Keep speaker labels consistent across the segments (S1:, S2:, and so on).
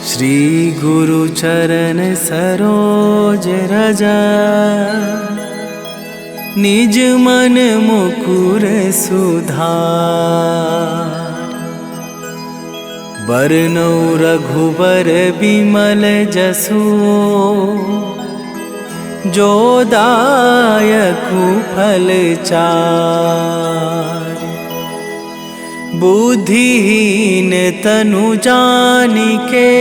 S1: श्री गुरु चरण सरोज रजा, निज मन मुकुर सुधार। बरनौ रघुबर बिमल जसु, जो दायकु फल चार। बुद्धिहीन तनु जानिके,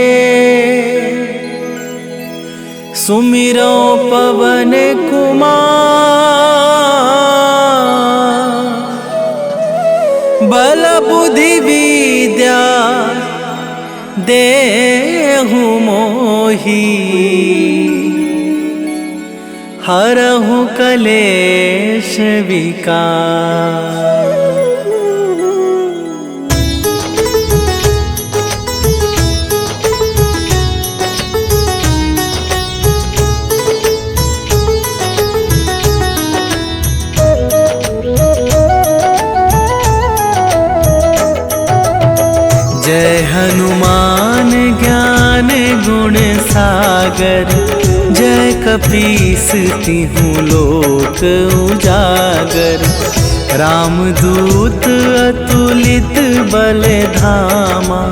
S1: सुमिरो पवन कुमार। बल बुद्धि विद्या देहु मोहि, हरहु कलेश विकार। जय हनुमान ज्ञान गुण सागर, जय कपीस तिहुँ लोक उजागर। रामदूत अतुलित बल धामा,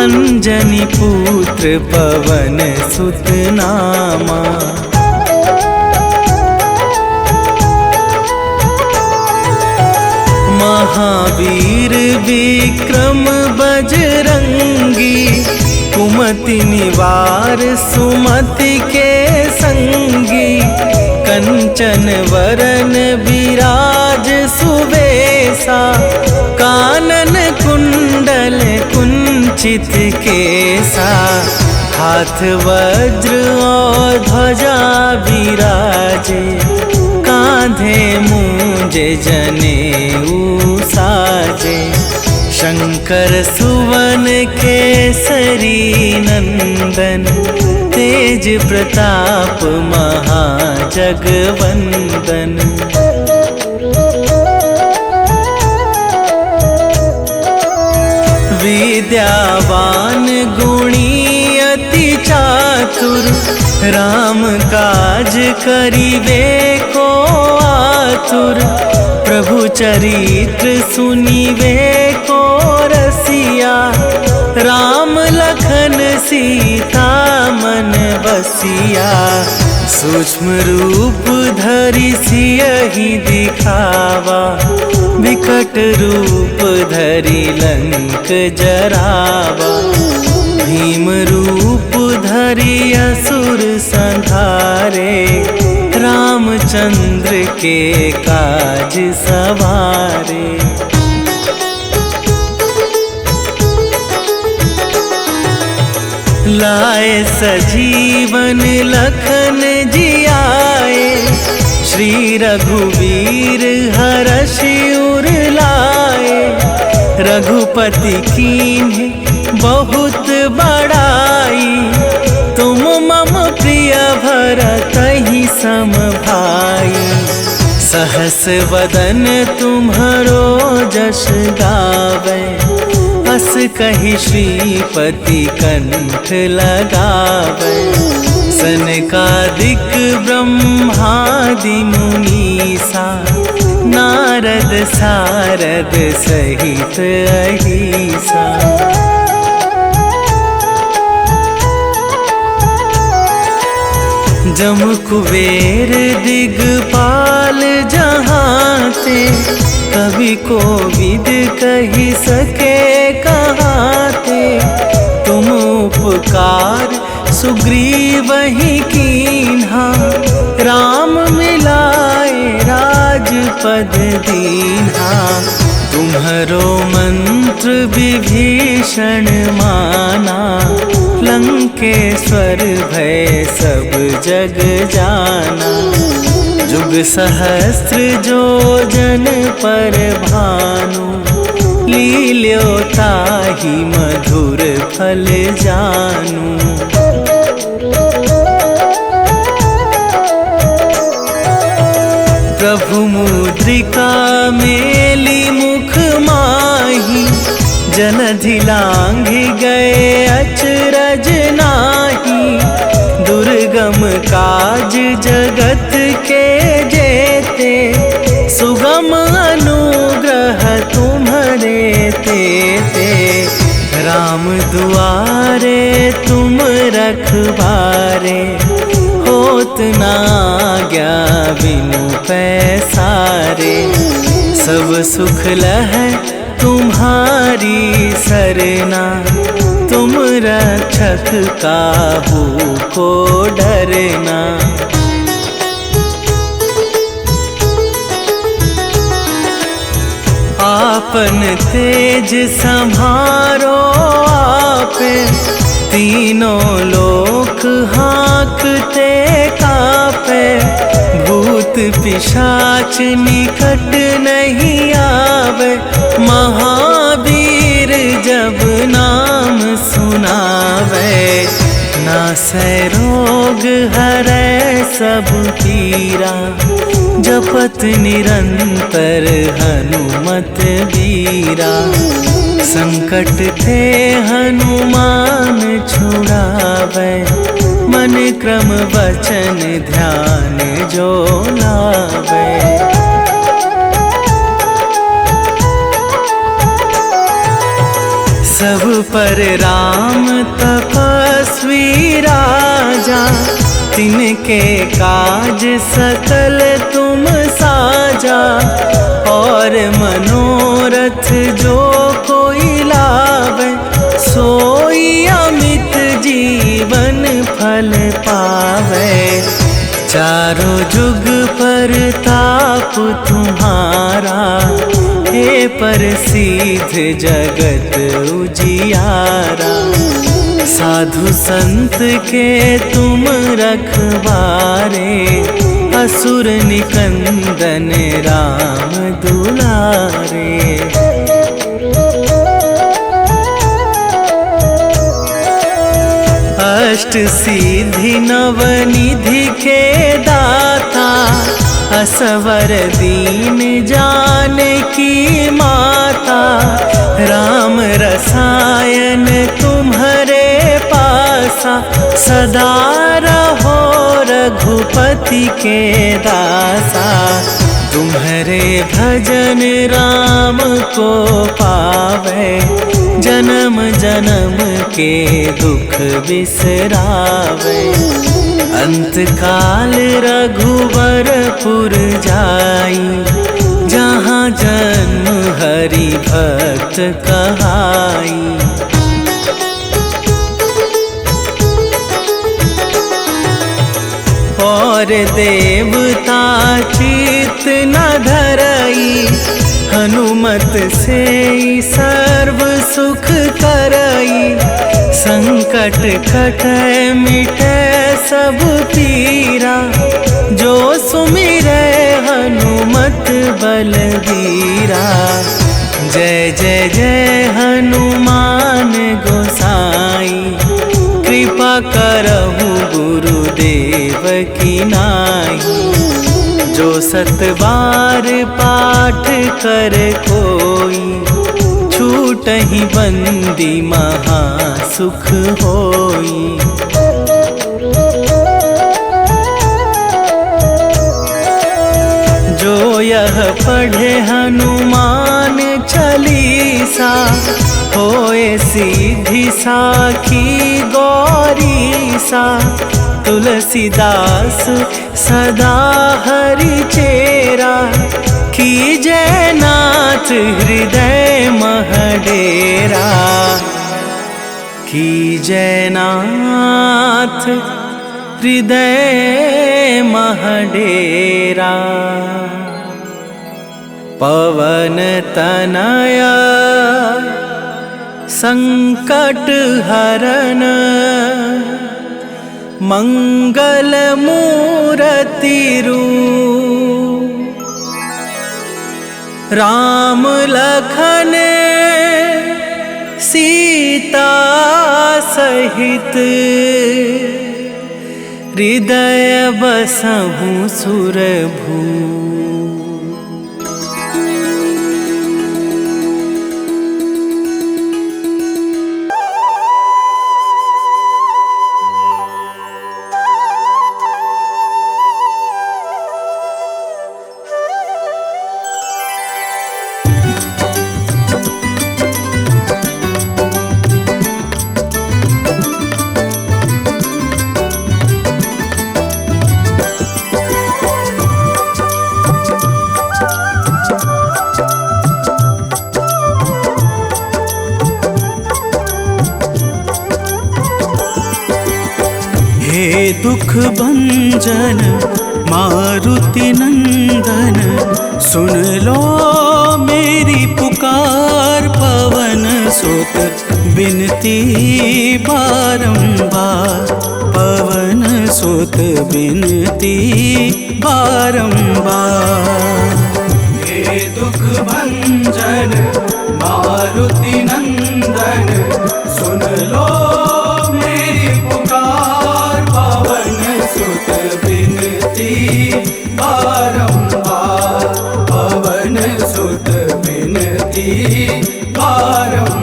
S1: अंजनी पुत्र पवन सुत नामा। महावीर विक्रम बजरंगी, कुमति निवार सुमति के संगी। कंचन वरन विराज सुबेसा, कानन कुंडल कुंचित केसा। हाथ वज्र और ध्वजा विराजे, कांधे मूंजे जनेऊ साजे। शंकर सुवन केसरी नंदन, तेज प्रताप महाजगवंदन। विद्यावान गुणी अति चातुर, राम काज करिबे को आतुर। प्रभु चरित्र सुनिबे को रसिया, राम लखन सीता मन बसिया। सूक्ष्म रूप धरि सियहि दिखावा, विकट रूप धरि लंक जरावा। भीम रूप धरि असुर संहारे, रामचंद्र के काज सवारे। लाए सजीवन लखन जियाए, श्री रघुवीर हरषि उर लाए। रघुपति कीन्हे बहुत बड़ाई, तुम मम प्रिय भरतहि सम भाई। सहस वदन तुम्हरो जस गावे, अस कहि श्रीपति कंठ लगावे। सनकादिक ब्रह्मादि मुनीसा, नारद सारद सहित अहिसा। जम कुबेर दिगपाल जहांते, कवि कोविद कहि सके कहाते। तुम उपकार सुग्रीवहि कीन्हा, राम मिलाए राजपद दीन्हा। तुम्हरो मंत्र विभीषण माना, लंकेश्वर भय सब जग जाना। जुग सहस्त्र जो जन पर भानु, लील्यो ताहि मधुर फल जानू। प्रभु मुद्रिका मेली मुख माहि, जनधि लांघि गए अचरज नाही, दुर्गम काज जगत के जेते, सुगम अनुग्रह तुम्हारे तेते। राम दुआरे तुम रखवारे, होत ना आज्ञा बिनु पैसारे। सब सुख लहै तुम्हारी सरना, तुम रक्षक काहू को डरना। आपन तेज संभारो आपे, तीनों लोक हाँकते कापे। भूत पिशाच निकट नहीं आवे, महावीर जब नाम सुनावे। नासै रोग हरै सब पीरा, जपत निरंतर हनुमत बीरा। संकट ते हनुमान छुड़ावे, मन क्रम वचन ध्यान जो लावे। सब पर राम तपस्वी राजा, तिनके काज सकल तुम साजा। और मनोरथ जो कोई लावे, सोई अमित जीवन फल पावे। चारों जुग पर ताप तुम्हारा, हे प्रसिद्ध जगत उजियारा। साधु संत के तुम रखवारे, असुर निकंदन राम दुलारे। अष्ट सिद्धि नवनिधि के दाता, असवर दीन जानकी माता। राम रसायन तुम्हारे पासा, सदा रहो रघुपति के दासा। तुम्हारे भजन राम को पावे, जन्म जन्म के दुख बिसरावे। अंत काल रघुवरपुर जाई, जहाँ जन्म हरि भक्त कहाई। और देवता चित न धरई, हनुमत से सर्व सुख करई। संकट कटै मिटै सब पीरा, जो सुमिरै हनुमत बलबीरा। जय जय जय हनुमान गोसाई, कृपा करहु गुरुदेव की नाई। जो सत बार पाठ कर कोई, छूटहि बंदी महा सुख होई। जो यह पढ़े हनुमान चालीसा, होए सीधी साखी गौरीसा। तुलसीदास सदा हरि चेरा, कीजय नाथ हृदय मह डेरा। कीजय नाथ हृदय मह डेरा। पवन तनया संकट हरन, मंगल मूरति रूप। राम लखन सीता सहित, हृदय बसहु सुरभू। दुख भंजन मारुति नंदन, सुन लो मेरी पुकार। पवन सुत बिनती बारंबार, पवन सुत बिनती बारंबार। हे दुख भंजन मारुति नंदन, सुन लो मेरी पुकार। पवन सुत बिनती बारंबार, पवन सुत बिनती बारंबार।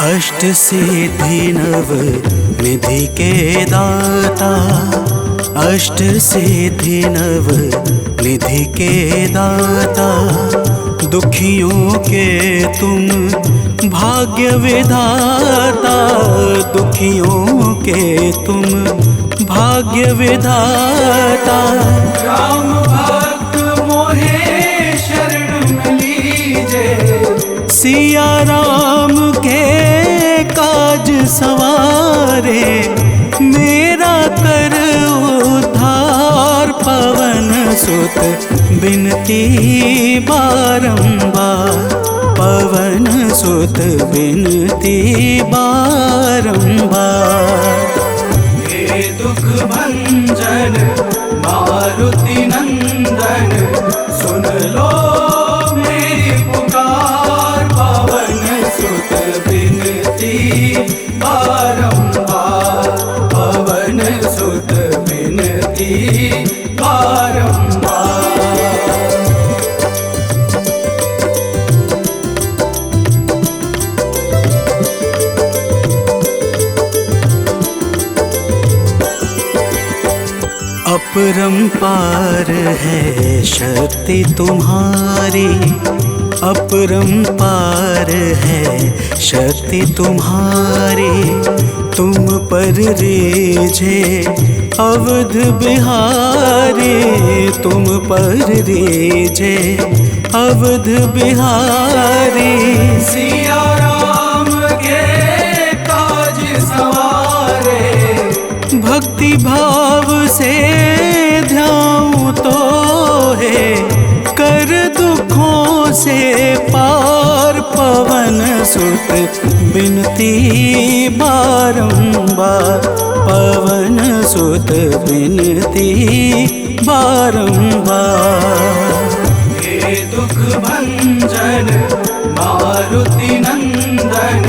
S1: अष्ट सिद्धि नव निधि के दाता, अष्ट सिद्धि नव निधि के दाता। दुखियों के तुम भाग्य विधाता, दुखियों के तुम भाग्य विधाता। राम भक्त मोहे शरण में लीजे, सिया राम के काज सवारे। मेरा कर उद्धार, पवन सुत बिनती बारंबार, पवन सुत बिनती बारंबार। हे दुख भंजन मारुति नंदन, सुन लो मेरी पुकार। पवन सुत बिनती बारंबार, पवन सुत बिनती बारंबार। अपरंपार है शक्ति तुम्हारी, अपरंपार है शक्ति तुम्हारी। तुम पर रीझे अवध बिहारी, तुम पर रीझे अवध बिहारी। सिया राम के काज सवारे, भक्ति भाव से ध्याऊं तो है कर दुखों से पार। पवन सुत बिनती बारंबार, पवन सुत बिनती बारंबार। हे दुख भंजन मारुति नंदन,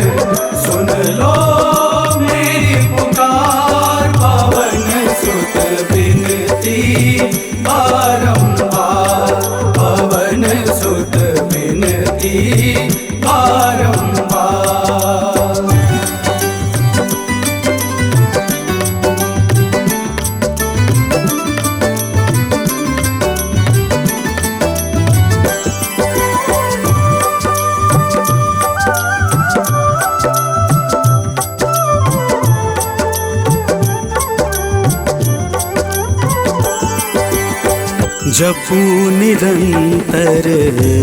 S1: सुन लो मेरी पुकार। पवन सुत बिनती बारंबार, पवन सुत बिनती बारंबार। जपू निरंतर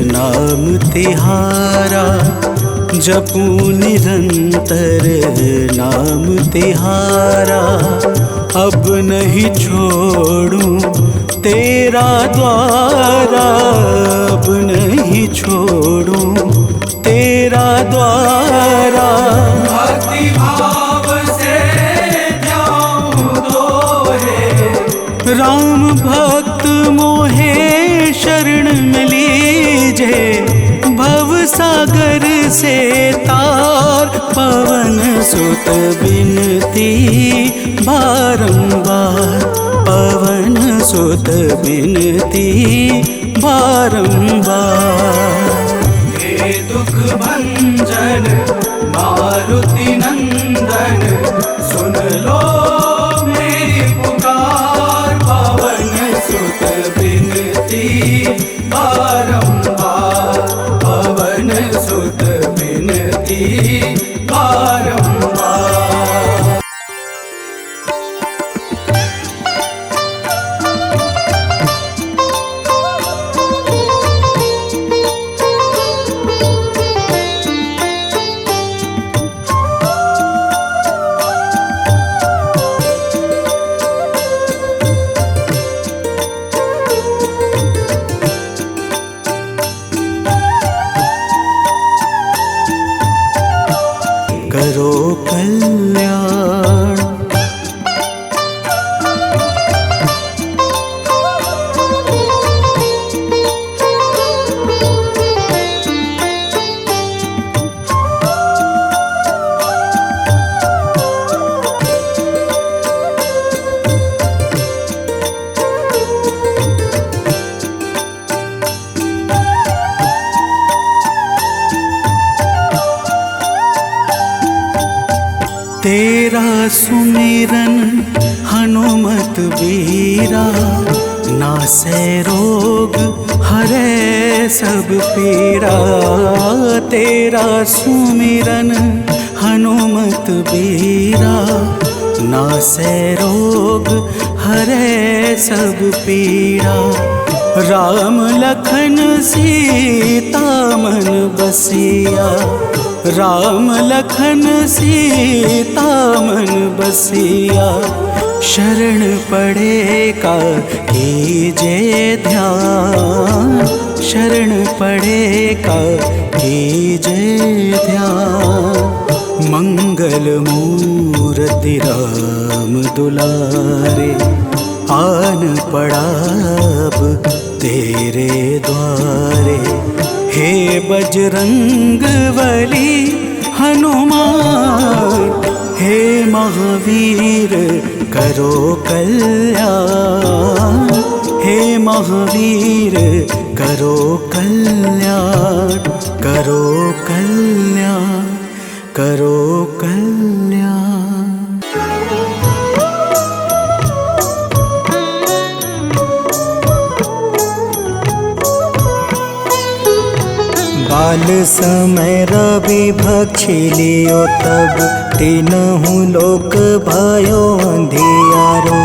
S1: नाम तिहारा, जपू निरंतर नाम तिहारा। अब नहीं छोड़ूं तेरा द्वारा, अब नहीं छोड़ूं तेरा द्वारा। भक्ति भाव से ध्याऊं तो है, राम भक्त मोहे शरण में लीजे। भव सागर से तार, पवन सुत बिनती बारंबार, पवन सुत बिनती बारंबार। हे दुख भंजन मारुति नंदन, सुन लो मेरी पुकार। पवन सुत बिनती बारंबार, पवन सुत बिनती बारंबार। कल्याण। तेरा सुमिरन हनुमत बीरा, नासै रोग हरै सब पीड़ा। तेरा सुमिरन हनुमत बीरा, नासै रोग हरै सब पीड़ा। राम लखन सीता मन बसिया, राम लखन सीता मन बसिया। शरण पड़े का कीजे ध्यान, शरण पड़े का कीजे ध्यान। मंगल मूर्ति राम दुलारे, आन पड़ा अब तेरे द्वारे। हे बजरंग बली हनुमान, हे महावीर करो कल्याण। हे महावीर करो कल्याण, करो कल्याण, करो कल्याण। बाल समय रवि भक्षी लियो, तब तीनहु लोक भयो अंधियारो।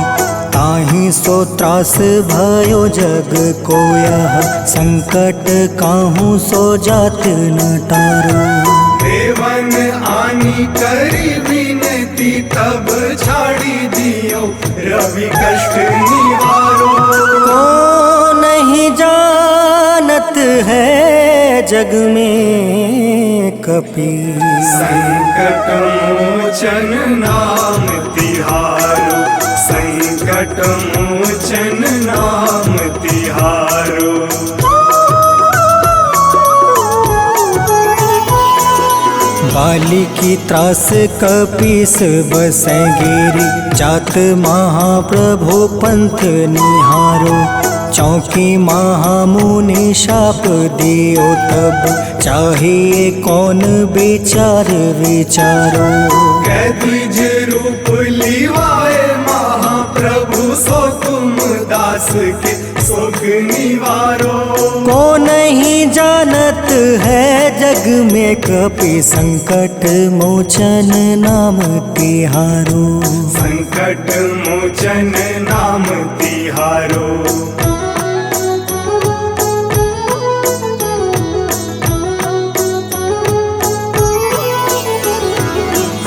S1: ताहि सो त्रास भयो जग को यह, संकट काहू सो जात न टारो।
S2: देवन आनी करी विनती, तब छाड़ी दियो रवि कष्ट निवारो।
S1: को नहीं जानत है जग में कपि,
S2: संकट मोचन नाम तिहारो। संकट मोचन नाम तिहारो।
S1: बाली की त्रास कपीस बसै गिरी, जात महाप्रभु पंथ निहारो। चौकी महामुनि शाप दियो, तब चाहिए कौन विचार विचारो।
S2: कैदिज रूप लिवाए महाप्रभु, सो तुम दास के सुख निवारो।
S1: को नहीं जानत है जग में कपि, संकट मोचन नाम तिहारो।
S2: संकट मोचन नाम तिहारो।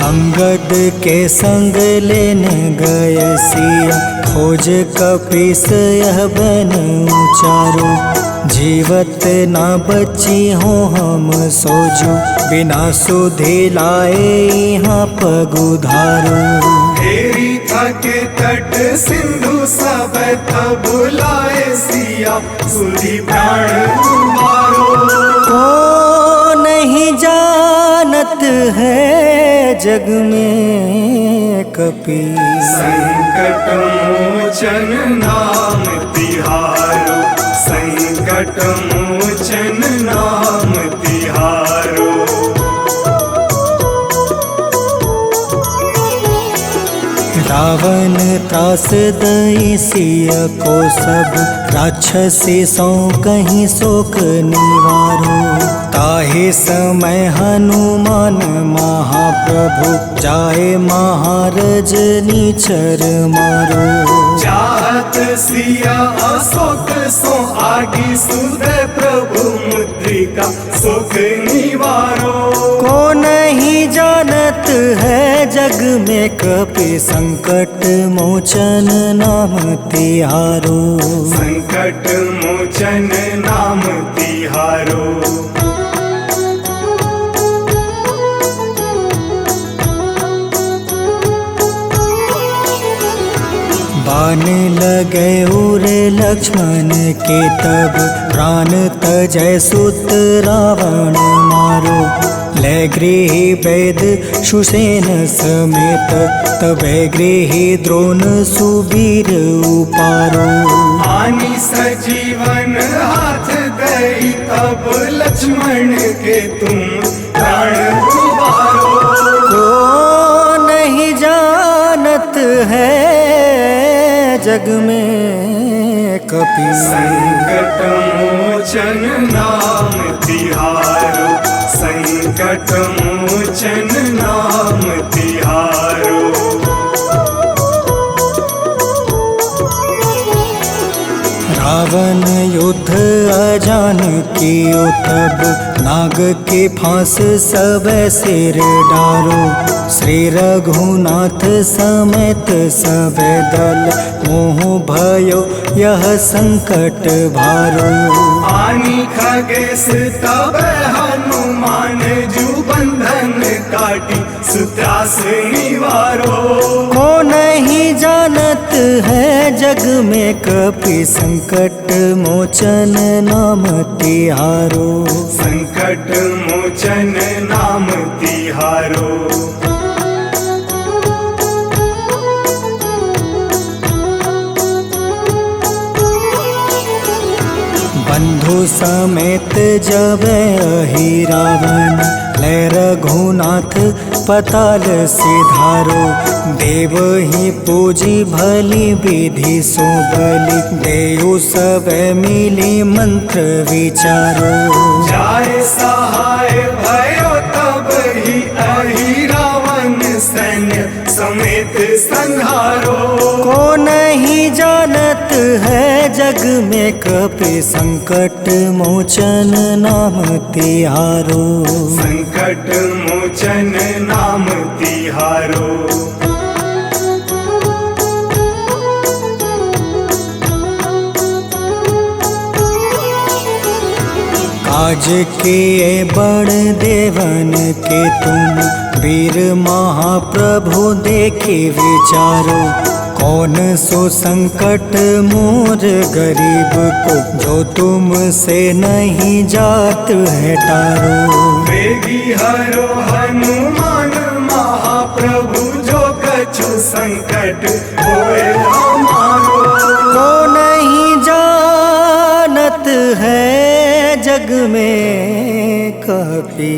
S1: अंगद के संग लेने गए सिया, खोज कपीस यह बन उचारो। जीवत ना बची हो हम सोजो, बिना सुधि लाए यहाँ पगुधारो।
S2: तेरी थके तट सिंधु सब तब बुलाए सिया, सुधि प्राण तुम्हारो।
S1: को नहीं जानत है जग में कपि,
S2: संकट मोचन नाम तिहारो। संकट मोचन नाम तिहारो।
S1: रावण त्रास दई सिया को, सब राक्षसी सौ कहीं शोक निवारो। ताहि समय हनुमान महाप्रभु, जाए महारज नीचर मारो।
S2: चाहत सिया अशोक सो आगी, सुधे प्रभु मुद्रिका सुख निवारो।
S1: को नहीं जानत है जग में कपि, संकट मोचन नाम तिहारो।
S2: संकट मोचन नाम तिहारो।
S1: ठान लगे उर लक्ष्मण के तब प्राण तजय सुत रावण मारो। ले गृही वैद सुसेन समेत तबे गृही द्रोण सुबीर उपारो।
S2: आनी सजीवन हाथ दई तब लक्ष्मण के तुम प्राण उबारो।
S1: को नहीं जानत है जग में कपि
S2: संकट मोचन नाम तिहारो। संकट मोचन नाम तिहारो।
S1: रावण युद्ध अजान कियो तब नाग के फांस सब सिर डारो। श्री रघुनाथ समेत सब दल मोह भयो यह संकट भारो।
S2: आनी खगेश तब हनुमान जू बंधन काटी सुत्रास निवारो।
S1: को नहीं जानत है जग में कपि संकट मोचन नाम तिहारो।
S2: संकट मोचन नाम तिहारो।
S1: बंधु समेत जब अहि रावण ले रघुनाथ पताल सिधारो। देव ही पूजी भली विधि सो बलि देव सब मिली मंत्र विचारो।
S2: जाय सहाय भयो तब ही अहि रावण सैन्य समेत संहारो।
S1: को नहीं जानत है जग में कपि संकट मोचन नाम तिहारो।
S2: संकट मोचन नाम तिहारो।
S1: काज किए बड़ देवन के तुम वीर महाप्रभु देखे विचारो। कौन सो संकट मोर गरीब को जो तुमसे नहीं जात है टारो।
S2: वेगी हरो हनुमान महाप्रभु जो कछु संकट होए हमारो।
S1: को नहीं जानत है जग में कपि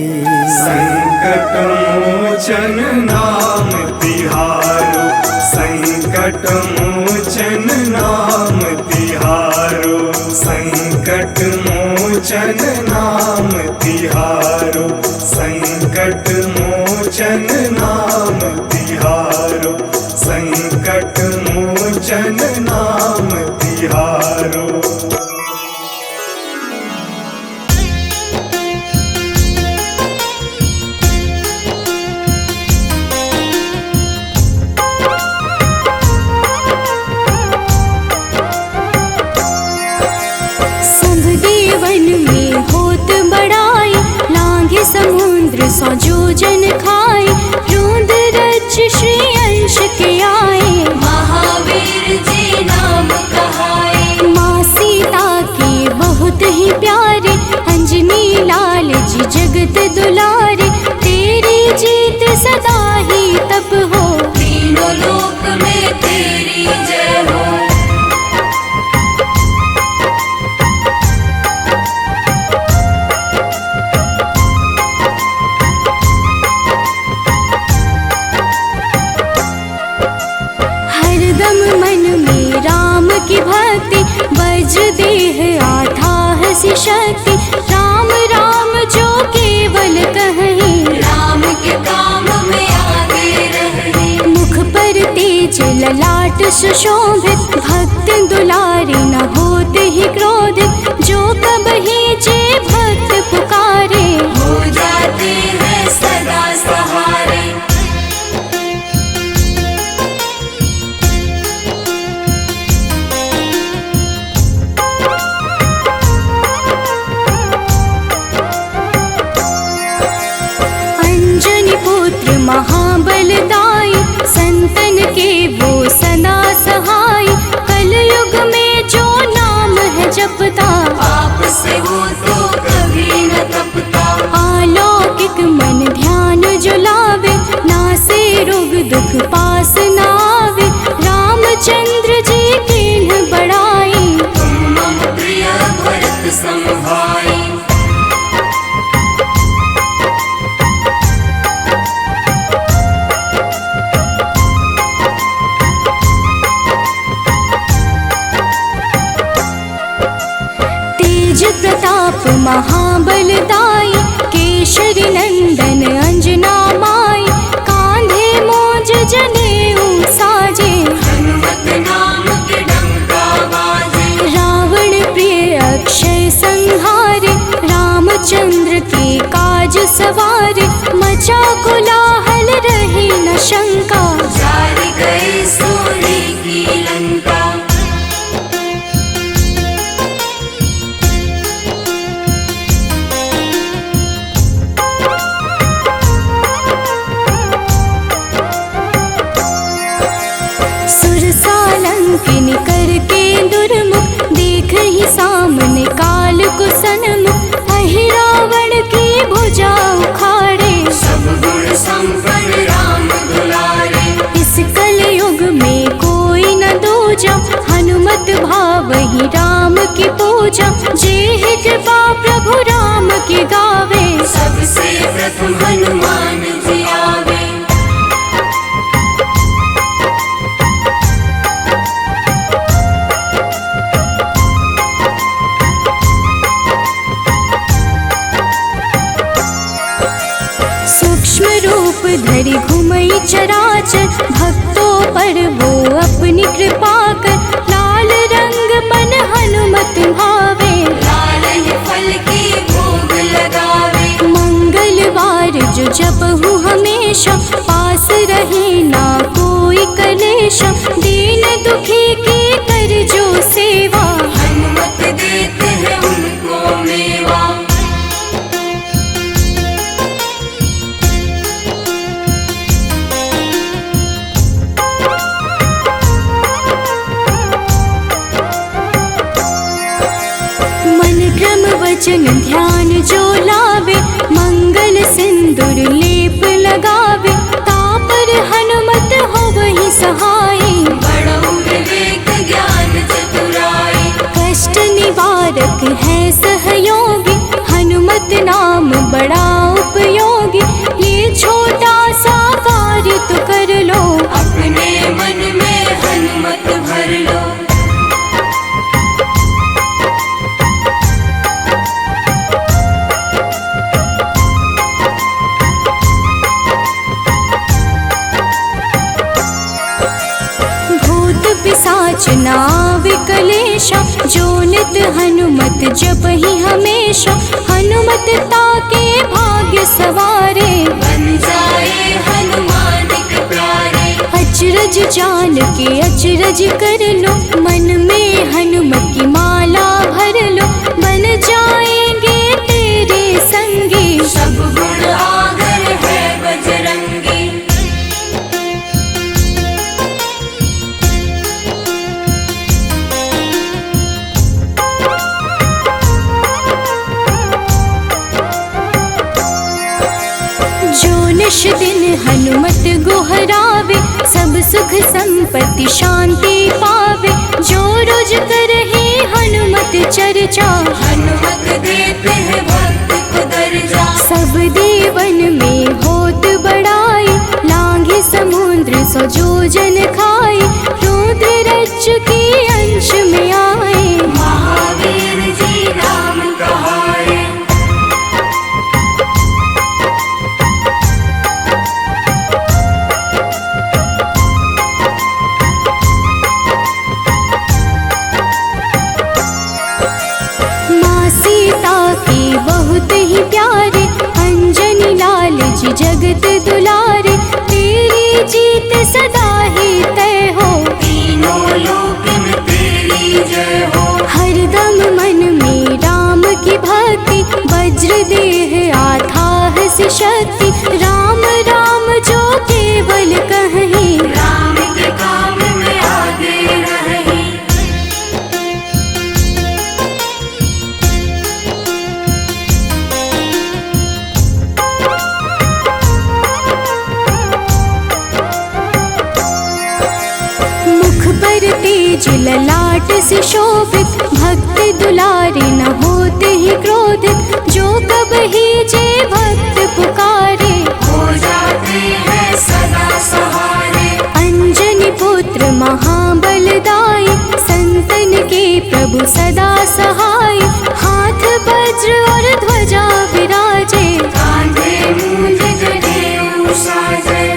S2: संकट मोचन नाम तिहारो। संकट मोचन नाम तिहारो। संकट मोचन नाम तिहारो। संकट मोचन नाम तिहारो। संकट मोचन नाम तिहारो।
S3: समुद्र सौ जोजन खाए रोंद रच श्री अंश के आए। महावीर जी नाम कहाए। माँ सीता के बहुत ही प्यारे अंजनी लाल जी जगत दुलारे। तेरी जीत सदा ही तब हो तीनों लोक में तेरी जय हो। की भक्ति वज्र देह आठाह सी शक्ति। राम राम जो केवल कहीं राम के काम में आगे रहे। मुख पर तेज ललाट सुशोभित भक्त दुलारे न होते ही क्रोधित। जो कब ही जे भक्त पुकारे हो जाते हैं सदा सहारे। महाबलदाई संतन के वो सदा सहाय। दुख पास नावे, रामचंद्र जी किन्ह बड़ाई।
S2: तुम मम प्रिय भरत सम भाई।
S3: तेज प्रताप महाबलदाई, केशरी नंदन अंजना माई। कांधे मोज जनेऊ साजे,
S2: हनुमत नाम के डंका बाजे।
S3: रावण प्रिय अक्षय संहारे, रामचंद्र के काज सवारे। मचा कोलाहल रही न शंका,
S2: जारी गए सोने की लंका।
S3: सुरसालंकिन करके दुर्मुख, देख ही सामने काल कुसनमुख। अहि रावण की भुजा उखाड़े,
S2: सब गुण संपन्न राम दुलारे।
S3: इस कलयुग में कोई न दूजा, हनुमत भावहि राम की पूजा। जेहि कृपा प्रभु राम की गावे,
S2: सबसे प्रथम हनुमान जी आवे।
S3: सूक्ष्म रूप धरि घुमई चराचर, भक्तों पर वो अपनी कृपा कर। लाल रंग मन हनुमत भावे,
S2: लाल ही फल की भोग लगावे।
S3: मंगलवार जो जपहु हमेशा, पास रहे ना कोई कलेशा। दीन दुखी की कर जो सेवा,
S2: हनुमत देते हैं उनको मेवा।
S3: मन क्रम वचन ध्यान जो लावे, मंगल सिंदूर लेप लगावे। तापर हनुमत होवहि सहाय,
S2: बड़ऊ विवेक ज्ञान चतुराई।
S3: कष्ट निवारक है सहयोगी, हनुमत नाम बड़ा उपयोगी। ये छोटा सा कार्य तो कर लो,
S2: अपने मन में हनुमत भर लो।
S3: भूत पिशाच नाव कलेशा, जो नित हनुमत जपहि हमेशा। हनुमत ताके भाग्य सवारे,
S2: बन जाए हनुमान के प्यारे।
S3: अचरज जान के अचरज कर लो, मन में हनुमत की माला भर लो। बन जाएंगे तेरे संगी,
S2: सब गुण आगर है बजरंगी।
S3: जो निश दिन हनुमत गोहरावे, सब सुख संपत्ति शांति पावे। जो रोज करहे हनुमत चर्चा,
S2: हनुमत देते हैं भक्त को दर्जा।
S3: सब देवन में होत बड़ाई, लांघे समुद्र सो जो जन खाए। रुद्र रज के अंश में आए,
S2: महावीर जी राम कहाए।
S3: माँ सीता के बहुत ही प्यारे, अंजनी लाल जी जगत दुलारे। तेरी जीत सदा ही तय हो,
S2: तीनों लोक में तेरी जय हो।
S3: हरदम मन में राम की भक्ति, वज्र देह आथाह से शक्ति। राम राम जो केवल कहीं,
S2: राम के काम में आगे रहे।
S3: घाट से शोभित, भक्त दुलारे न होते ही क्रोधित। जो कब ही जे भक्त पुकारे,
S2: हो जाते हैं सदा सहारे।
S3: अंजनी पुत्र महाबलदाई, संतन के प्रभु सदा सहाय। हाथ वज्र और ध्वजा विराजे,
S2: कांधे मूंज जनेऊ साजे।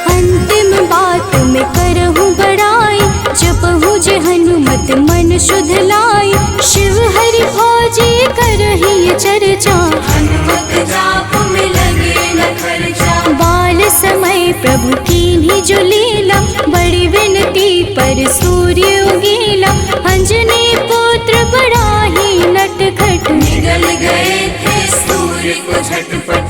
S3: अंतिम बात में करहूँ बड़ाई, जपहूँ जे हनुमत मन शुद्ध लाई। शिव हरि फौजी करही ये चर्चा,
S2: हनुमत जाप में लगे न खर्चा।
S3: बाल समय प्रभु कीन्ही जो लीला, बड़ी विनती पर सूर्य उगीला। अंजनी पुत्र बड़ा ही नटखट,
S2: निगल गए थे सूर्य को झटपट।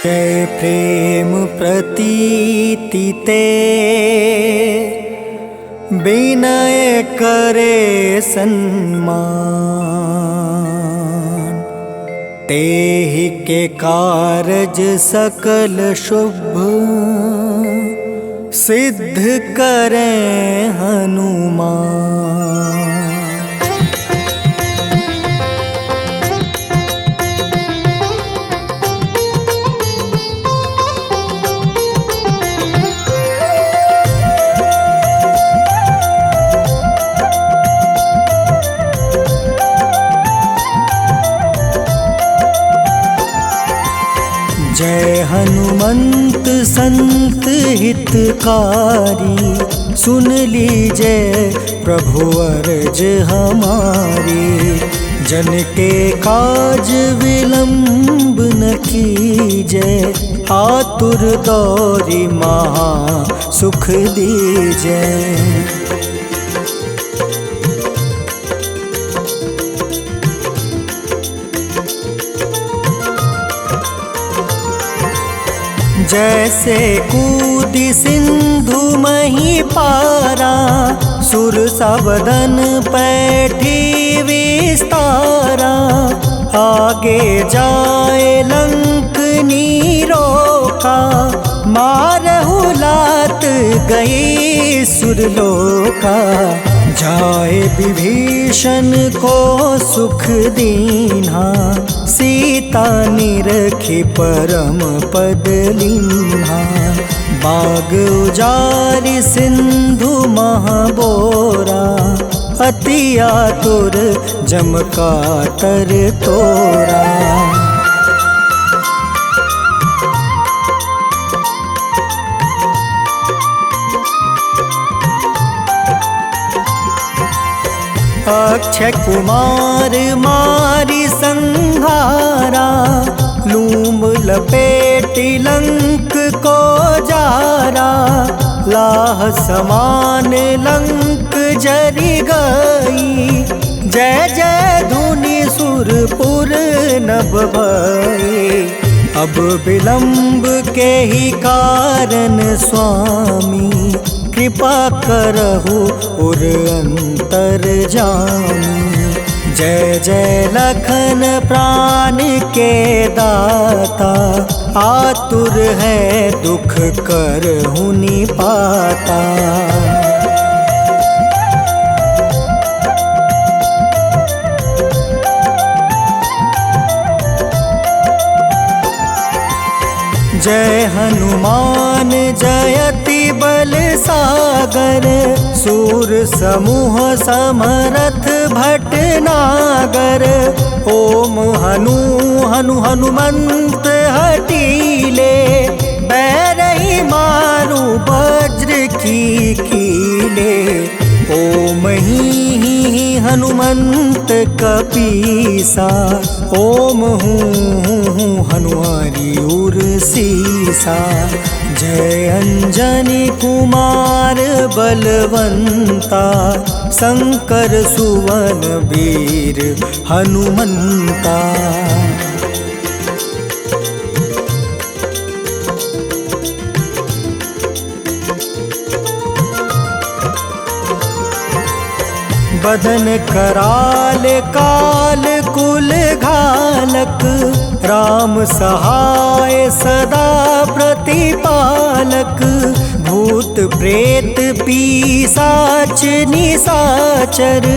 S1: जय प्रेम प्रतीति ते, विनय करे सन्मान। तेहि के कारज सकल शुभ, सिद्ध करें हनुमान। जय हनुमंत संत हितकारी, सुन लीजय प्रभु अर्ज हमारी। जन के काज विलंब न कीजय, आतुर दौरी महा सुख दीजय। जैसे कूदी सिंधु मही पारा, सुर सबदन पैठी विस्तारा। आगे जाए लंक नीरोका, मारहु लात गई सुरलोका। जाए विभीषण को सुख दीन्हा, सीता निरखी परम पद लीन्हा। बाग उजारि सिंधु महाबोरा, अति आतुर जम कातर तोरा। अक्षय कुमार मारी संहारा, लूम लपेटी लंक को जारा। लाह समान लंक जरी गई, जय जय धुनि सुरपुर नभ भई। अब विलंब के ही कारण स्वामी, कृपा करहु उर अंतर जामी। जय जय लखन प्राण के दाता, आतुर है दुख करहु निपाता। जय हनुमान जयति बल सागर, सूर समूह समरथ भटनागर। ओम हनु हनु हनुमंत हटीले, बैरही मारू वज्र की कीले। ओम ही हनुमंत कपीसा, ओम हूँ हनुमारी उर सीसा। जय अंजनी कुमार बलवंता, शंकर सुवन वीर हनुमंता। बदन कराल काल कुल घालक, राम सहाय सदा प्रतिपालक। भूत प्रेत पिशाच निशाचर,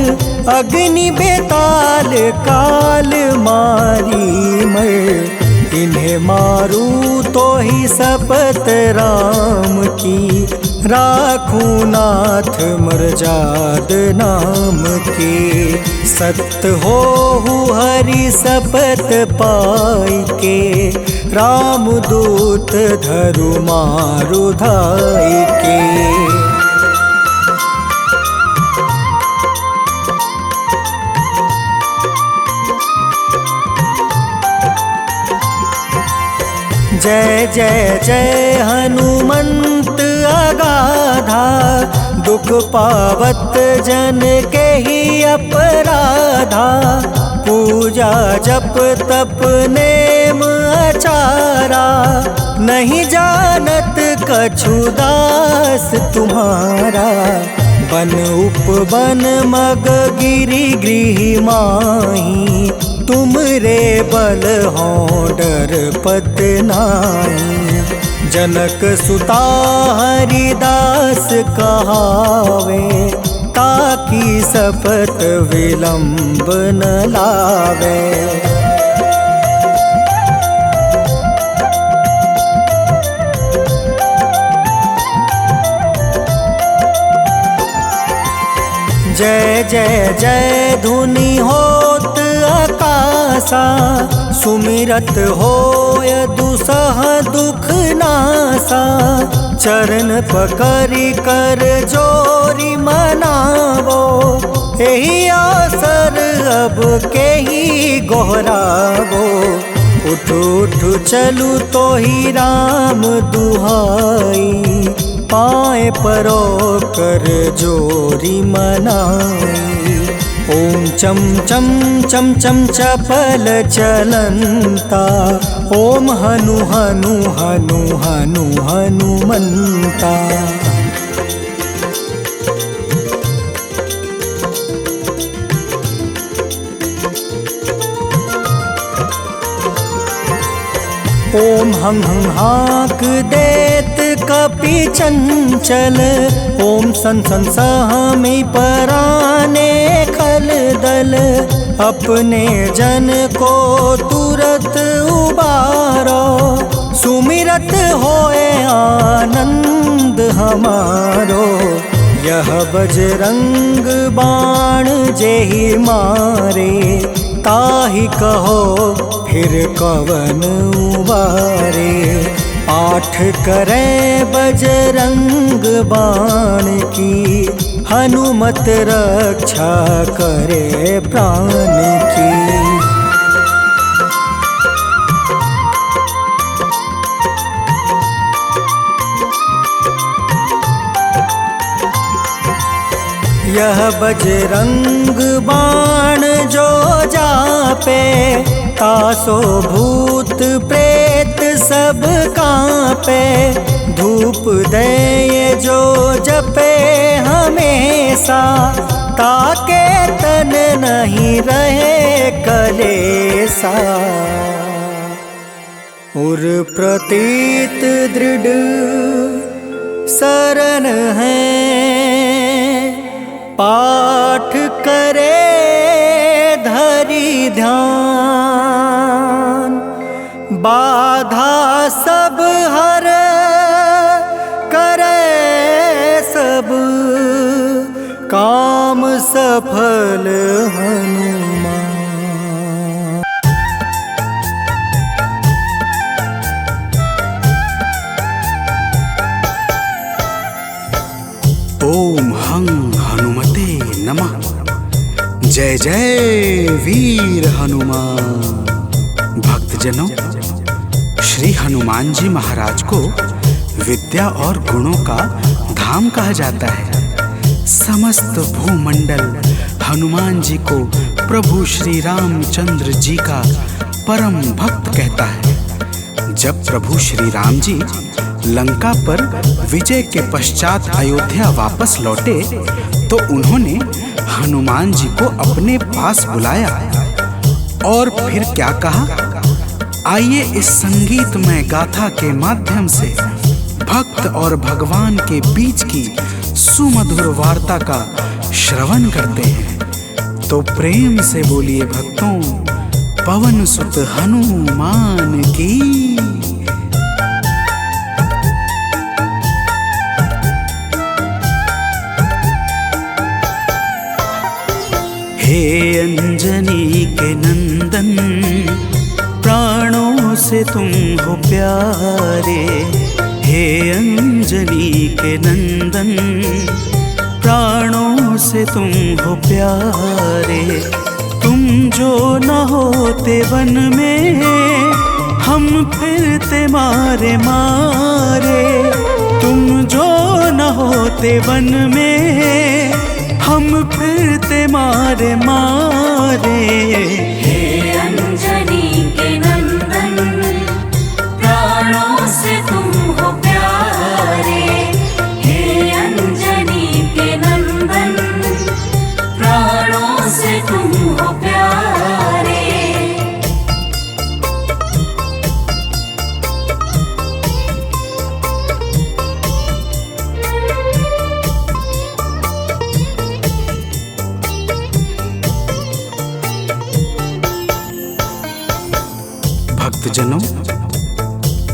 S1: अग्नि बेताल काल मारी मर। इन्हें मारू तो ही शपथ राम की, राखूं नाथ मर्जाद नाम के। सत्य हो हरि शपथ पाई के, राम दूत धरु मारु धाई के। जय जय जय हनुमंत अगाधा, दुख पावत जन के ही अपराधा। पूजा जप तप नेम आचारा, नहीं जानत कछु दास तुम्हारा। बन उपवन मग गिरि गृह माही, तुम रे बल हो डर पत नाई। जनक सुता हरिदास कहावे, ताकि शपथ विलंब न लावे। जय जय जय धुनि होत आकाशा, सुमिरत होय दुसह दुख नासा। चरण पकड़ि कर जोरी मनावो, एही आसर अब के ही गोहरावो। उठ उठ चलू तो ही राम दुहाई, पाए परो कर जोरी मनाई। ओम चम चम चम चम चपल चलंता, ओम हनु हनु हनु हनु हनुमंता। ओम हं हं हाक देत कपि चंचल, ओम सन सन सहमी पराने खल दल। अपने जन को तुरत उबारो, सुमिरत होए आनंद हमारो। यह बजरंग बाण जेहि मारे, ताहि कहो फिर कवन उबारे। पाठ करें बजरंग बाण की, हनुमत रक्षा करे प्राण की। यह बजरंग बाण जो जापे, तासो भूत प्रेत सब कांपे। धूप दे जो जपे हमेशा, ताके तन नहीं रहे कलेसा। उर प्रतीत दृढ़ शरण है, पाठ करे धरि ध्यान। बाधा सब हर करे सब, काम सफल हनुमान।
S4: ओम हं हनुमते नमः। जय जय वीर हनुमान। भक्तजनों, श्री हनुमान जी महाराज को विद्या और गुणों का धाम कहा जाता है। समस्त भूमंडल हनुमान जी को प्रभु श्री रामचंद्र जी का परम भक्त कहता है। जब प्रभु श्री राम जी लंका पर विजय के पश्चात अयोध्या वापस लौटे तो उन्होंने हनुमान जी को अपने पास बुलाया और फिर क्या कहा, आइए इस संगीतमय गाथा के माध्यम से भक्त और भगवान के बीच की सुमधुर वार्ता का श्रवण करते हैं। तो प्रेम से बोलिए भक्तों, पवन सुत हनुमान की। हे अंजनी के नंदन, प्राणों से तुम हो प्यारे। हे अंजनी के नंदन, प्राणों से तुम हो प्यारे। तुम जो न होते वन में, हम फिरते मारे मारे। तुम जो न होते वन में, हम फिरते मारे मारे।
S2: हे अंजनी के नंदन, प्राणों से तुम हो प्यारे। हे अंजनी के नंदन, प्राणों से तुम हो प्यारे।
S4: भक्तजनों,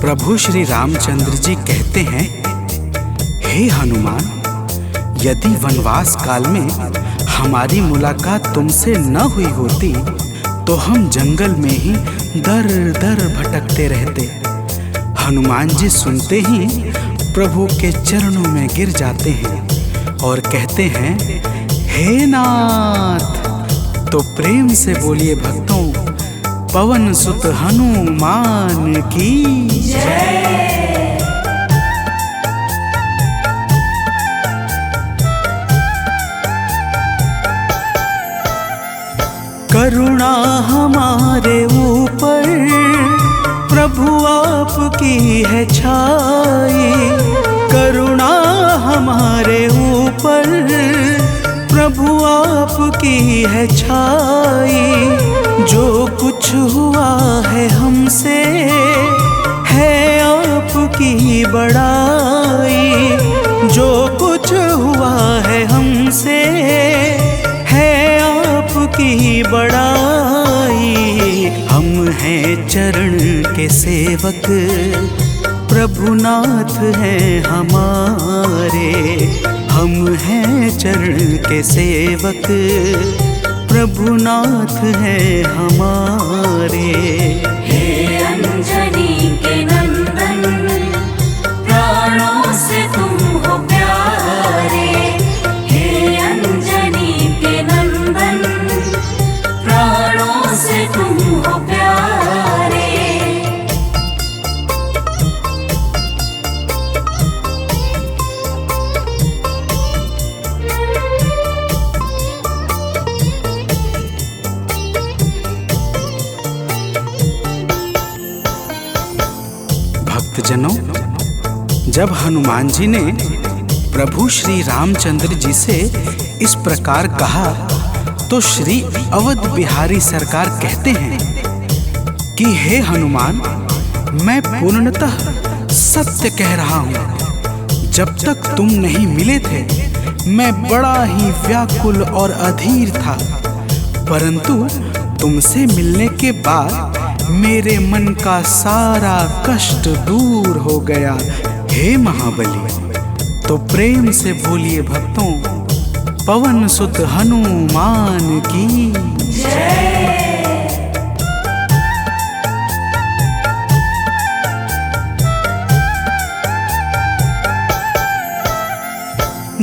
S4: प्रभु श्री रामचंद्र जी कहते हैं, हे हनुमान, यदि वनवास काल में हमारी मुलाकात तुमसे न हुई होती तो हम जंगल में ही दर दर भटकते रहते। हनुमान जी सुनते ही प्रभु के चरणों में गिर जाते हैं और कहते हैं, हे नाथ। तो प्रेम से बोलिए भक्तों, पवन सुत हनुमान की जय। करुणा हमारे ऊपर प्रभु आपकी है छाई। करुणा हमारे ऊपर प्रभु आपकी है छाई। जो कुछ हुआ है हमसे है आपकी बड़ाई। जो कुछ हुआ है हमसे है आपकी बड़ाई। हम हैं चरण के सेवक, प्रभुनाथ हैं हमारे। हम हैं चरण के सेवक, प्रभुनाथ हैं हमारे।
S2: हे अंजनी के नंदन, प्राणों से तुम हो प्यारे। हे अंजनी के नंदन, प्राणों से तुम हो प्यारे।
S4: भक्तजनों, जब हनुमान जी ने प्रभु श्री रामचंद्र जी से इस प्रकार कहा तो श्री अवध बिहारी सरकार कहते हैं कि हे हनुमान, मैं पूर्णतः सत्य कह रहा हूँ। जब तक तुम नहीं मिले थे मैं बड़ा ही व्याकुल और अधीर था, परंतु तुमसे मिलने के बाद मेरे मन का सारा कष्ट दूर हो गया। हे महाबली, तो प्रेम से बोलिए भक्तों, पवन सुत हनुमान की जय।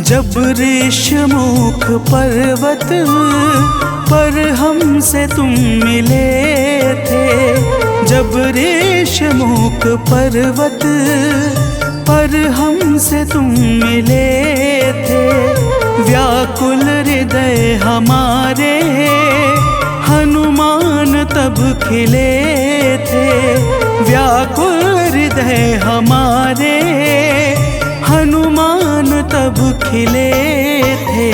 S4: जब ऋषमुख पर्वत पर हमसे तुम मिले थे, जब ऋषमुख पर्वत पर हमसे तुम मिले थे, व्याकुल हृदय हमारे हनुमान तब खिले थे। व्याकुल हृदय हमारे हनुमान तब खिले थे।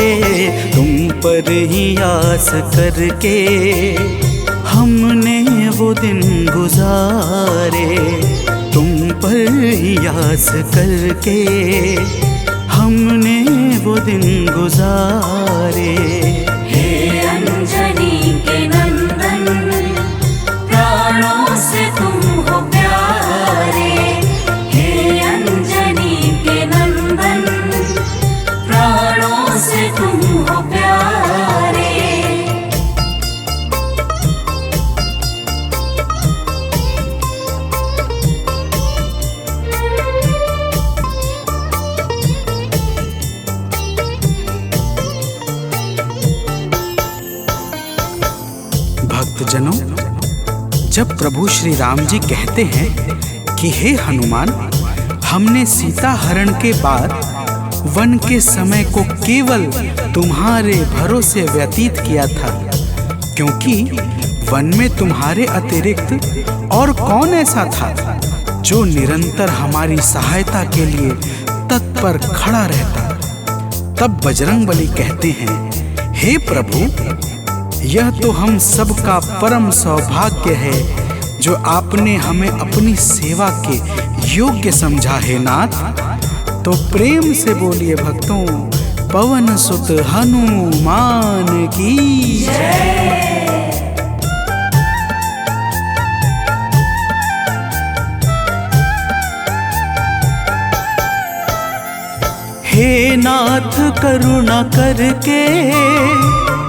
S4: तुम पर ही आस करके हमने वो दिन गुजारे, तुम पर ही आस करके हमने वो दिन गुजारे।
S2: हे अंजनी के नंदन, प्राणों से तुम हो प्यारे। हे अंजनी के नंदन, प्राणों से तुम हो प्यारे।
S4: भक्तजनों, जब प्रभु श्री राम जी कहते हैं कि हे हनुमान, हमने सीता हरण के बाद वन के समय को केवल तुम्हारे भरोसे व्यतीत किया था, क्योंकि वन में तुम्हारे अतिरिक्त और कौन ऐसा था जो निरंतर हमारी सहायता के लिए तत्पर खड़ा रहता। तब बजरंगबली कहते हैं, हे प्रभु, यह तो हम सबका परम सौभाग्य है जो आपने हमें अपनी सेवा के योग्य समझा है नाथ। तो प्रेम से बोलिए भक्तों, पवन सुत हनुमान की जय। हे नाथ करुणा करके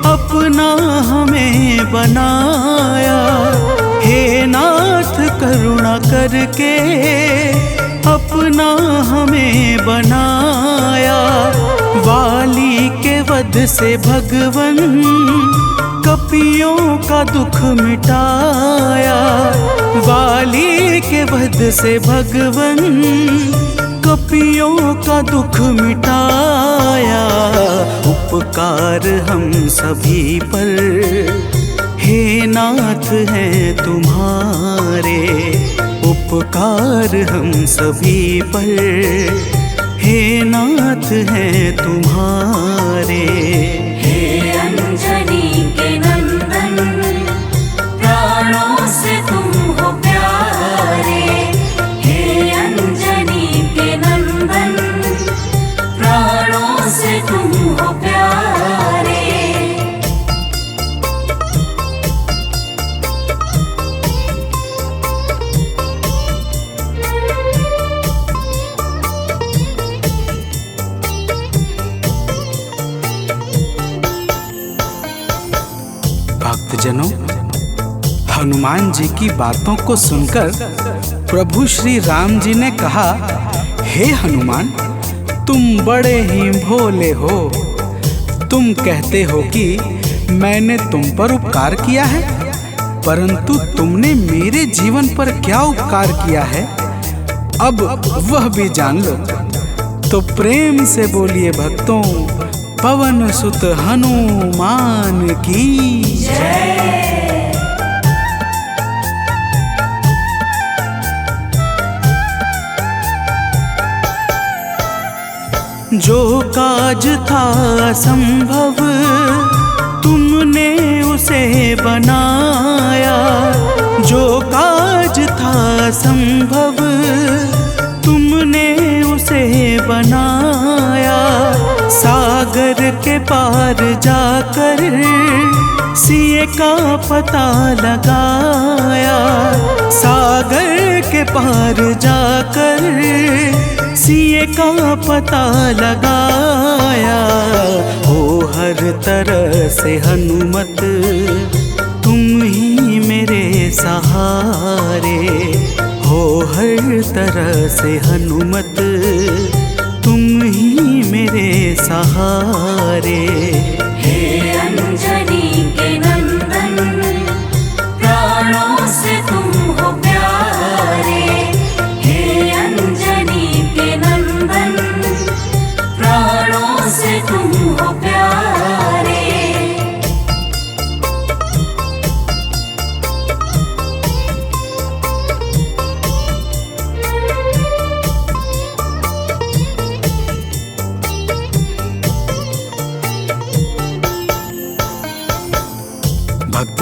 S4: अपना हमें बनाया, हे नाथ करुणा करके अपना हमें बनाया। वाली के वध से भगवन कपियों का दुख मिटाया, वाली के वध से भगवन कपियों का दुख मिटाया। उपकार हम सभी पर हे नाथ हैं तुम्हारे, उपकार हम सभी पर हे नाथ हैं तुम्हारे।
S2: हे अंजनी के नंदन, प्राणों से तुम हो प्यारे। हे अंजनी के नंदन, प्राणों से तुम हो प्यारे।
S4: भक्तजनों, हनुमान जी की बातों को सुनकर प्रभु श्री राम जी ने कहा, हे हनुमान, तुम बड़े ही भोले हो। तुम कहते हो कि मैंने तुम पर उपकार किया है, परंतु तुमने मेरे जीवन पर क्या उपकार किया है, अब वह भी जान लो। तो प्रेम से बोलिए भक्तों, पवन सुत हनुमान की जय। जो काज था संभव तुमने उसे बनाया, जो काज था संभव तुमने उसे बनाया। सागर के पार जाकर सिए का पता लगाया, सागर के पार जाकर सिए का पता लगाया। हो हर तरह से हनुमत तुम ही मेरे सहारे, हो हर तरह से हनुमत तुम ही मेरे सहारे।
S2: हे अंजनी के नंदन, प्राणों से तुम हो प्यारे। हे अंजनी के नंदन, प्राणों से तुम हो प्यारे।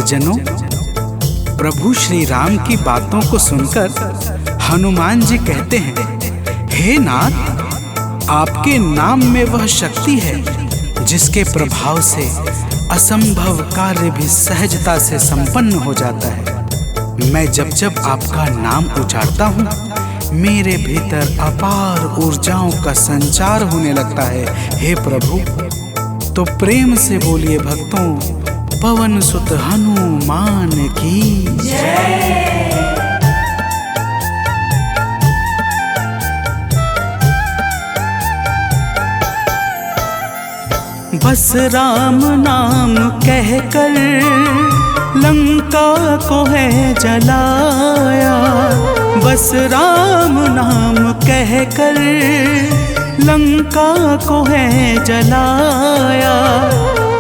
S4: भक्तजनों, प्रभु श्री राम की बातों को सुनकर हनुमान जी कहते हैं, हे नाथ, आपके नाम में वह शक्ति है जिसके प्रभाव से असंभव कार्य भी सहजता से संपन्न हो जाता है। मैं जब जब आपका नाम उचारता हूँ, मेरे भीतर अपार ऊर्जाओं का संचार होने लगता है। हे प्रभु, तो प्रेम से बोलिए भक्तों, पवन सुत हनुमान की
S2: जय।
S1: बस राम नाम कहकर लंका को है जलाया, बस राम नाम कहकर लंका को है जलाया।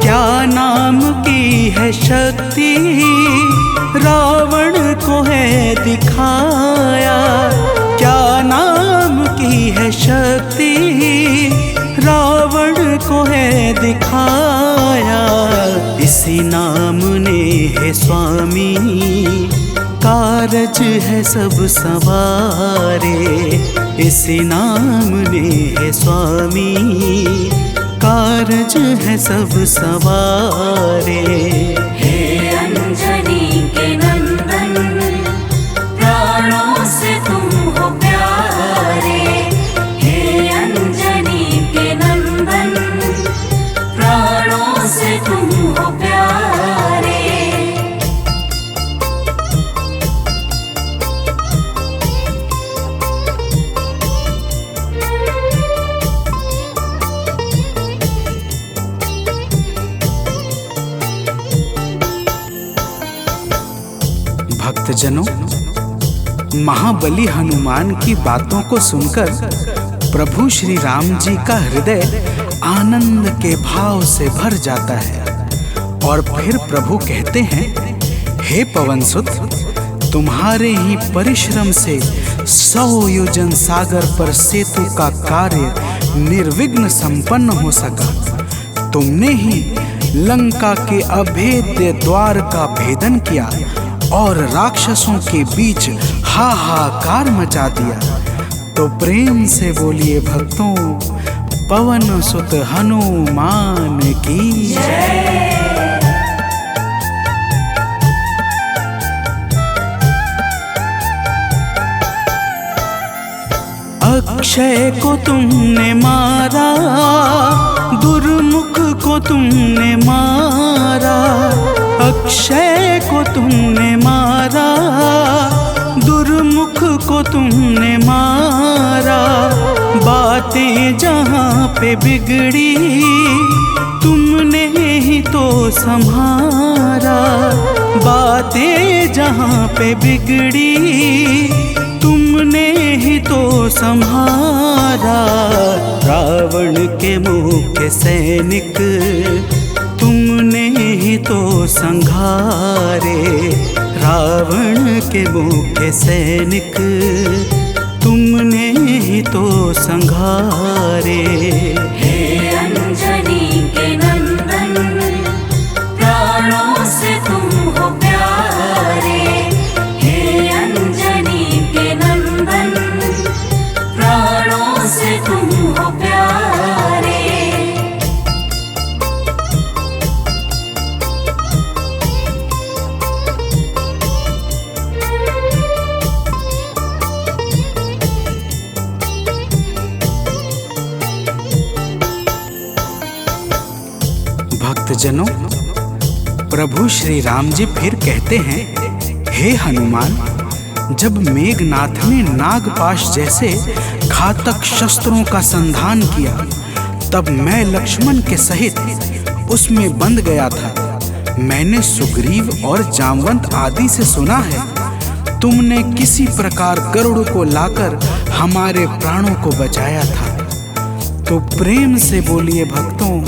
S1: क्या नाम की है शक्ति रावण को है दिखाया, क्या नाम की है शक्ति रावण को है दिखाया। इसी नाम ने है स्वामी कारज है सब सवारे, इसी नाम ने है स्वामी कारज है सब सवारे।
S2: हे अंजनी के नंदन, प्राणों से तुम हो प्यारे। हे अंजनी के नंदन, प्राणों से तुम हो प्यारे।
S4: भक्तजनों, महाबली हनुमान की बातों को सुनकर प्रभु श्री राम जी का हृदय आनंद के भाव से भर जाता है और फिर प्रभु कहते हैं, हे पवनसुत, तुम्हारे ही परिश्रम से 100 योजन सागर पर सेतु का कार्य निर्विघ्न संपन्न हो सका। तुमने ही लंका के अभेद्य द्वार का भेदन किया और राक्षसों के बीच हाहाकार मचा दिया। तो प्रेम से बोलिए भक्तों, पवन सुत हनुमान की जय।
S1: अक्षय को तुमने मारा, दुर्मुख को तुमने मारा, अक्षय को तुमने मारा, दुर्मुख को तुमने मारा। बातें जहाँ पे बिगड़ी तुमने ही तो संभारा, बातें जहाँ पे बिगड़ी तुमने ही तो संहारा। रावण के मुख्य सैनिक तुमने ही तो संघारे, रावण के मुख्य सैनिक तुमने ही तो संघारे।
S2: हे अंजनी के नंदन, प्राणों से तुम हो प्यारे। हे अंजनी के नंदन, प्राणों से तुम हो प्यारे।
S4: भक्तजनों, प्रभु श्री राम जी फिर कहते हैं, हे हनुमान, जब मेघनाथ ने नागपाश जैसे घातक शस्त्रों का संधान किया, तब मैं लक्ष्मण के सहित उसमें बंध गया था। मैंने सुग्रीव और जामवंत आदि से सुना है, तुमने किसी प्रकार गरुड़ को लाकर हमारे प्राणों को बचाया था। तो प्रेम से बोलिए भक्तों,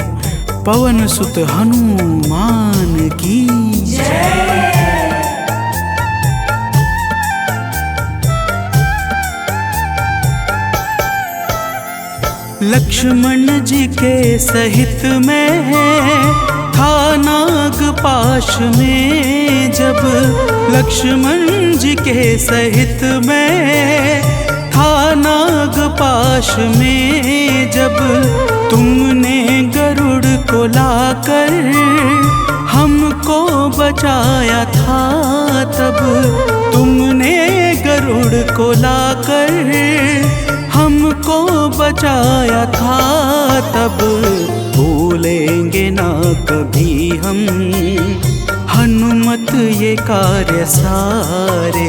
S4: पवन सुत हनुमान की जय।
S1: लक्ष्मण जी के सहित में था नाग पाश में जब लक्ष्मण जी के सहित मैं था, नाग पाश में जब तुमने गरुड़ को लाकर हमको बचाया था, तब तुमने गरुड़ को लाकर हमको बचाया था, तब भूलेंगे ना कभी हम हनुमत ये कार्य सारे,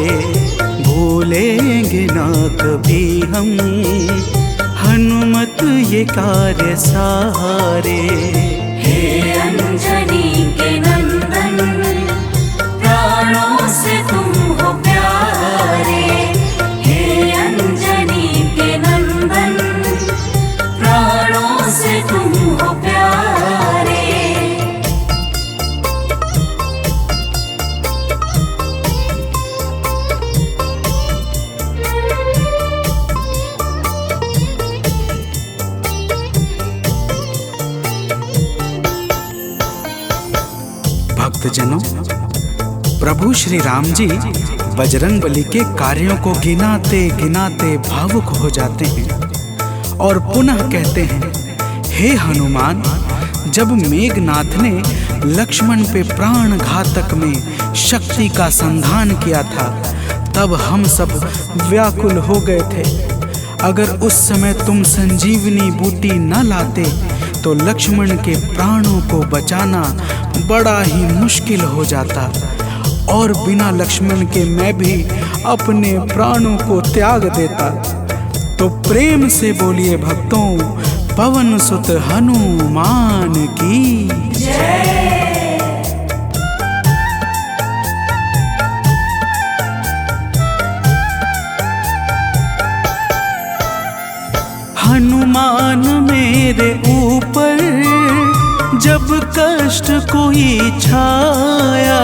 S1: भूलेंगे ना कभी हम हनुमत ये कार्य सारे।
S2: हे अंजनी के नंदन, प्राणों से तुम हो प्यारे। हे अंजनी के नंदन, प्राणों से तुम हो प्यारे।
S4: भक्तजनों, प्रभु श्री राम जी बजरंगबली के कार्यों को गिनाते गिनाते भावुक हो जाते हैं और पुनः कहते हैं, हे हनुमान, जब मेघनाथ ने लक्ष्मण पे प्राण घातक में शक्ति का संधान किया था, तब हम सब व्याकुल हो गए थे। अगर उस समय तुम संजीवनी बूटी न लाते तो लक्ष्मण के प्राणों को बचाना बड़ा ही मुश्किल हो जाता, और बिना लक्ष्मण के मैं भी अपने प्राणों को त्याग देता। तो प्रेम से बोलिए भक्तों, पवन सुत हनुमान की जय।
S1: हनुमान मेरे ऊपर जब कष्ट कोई छाया,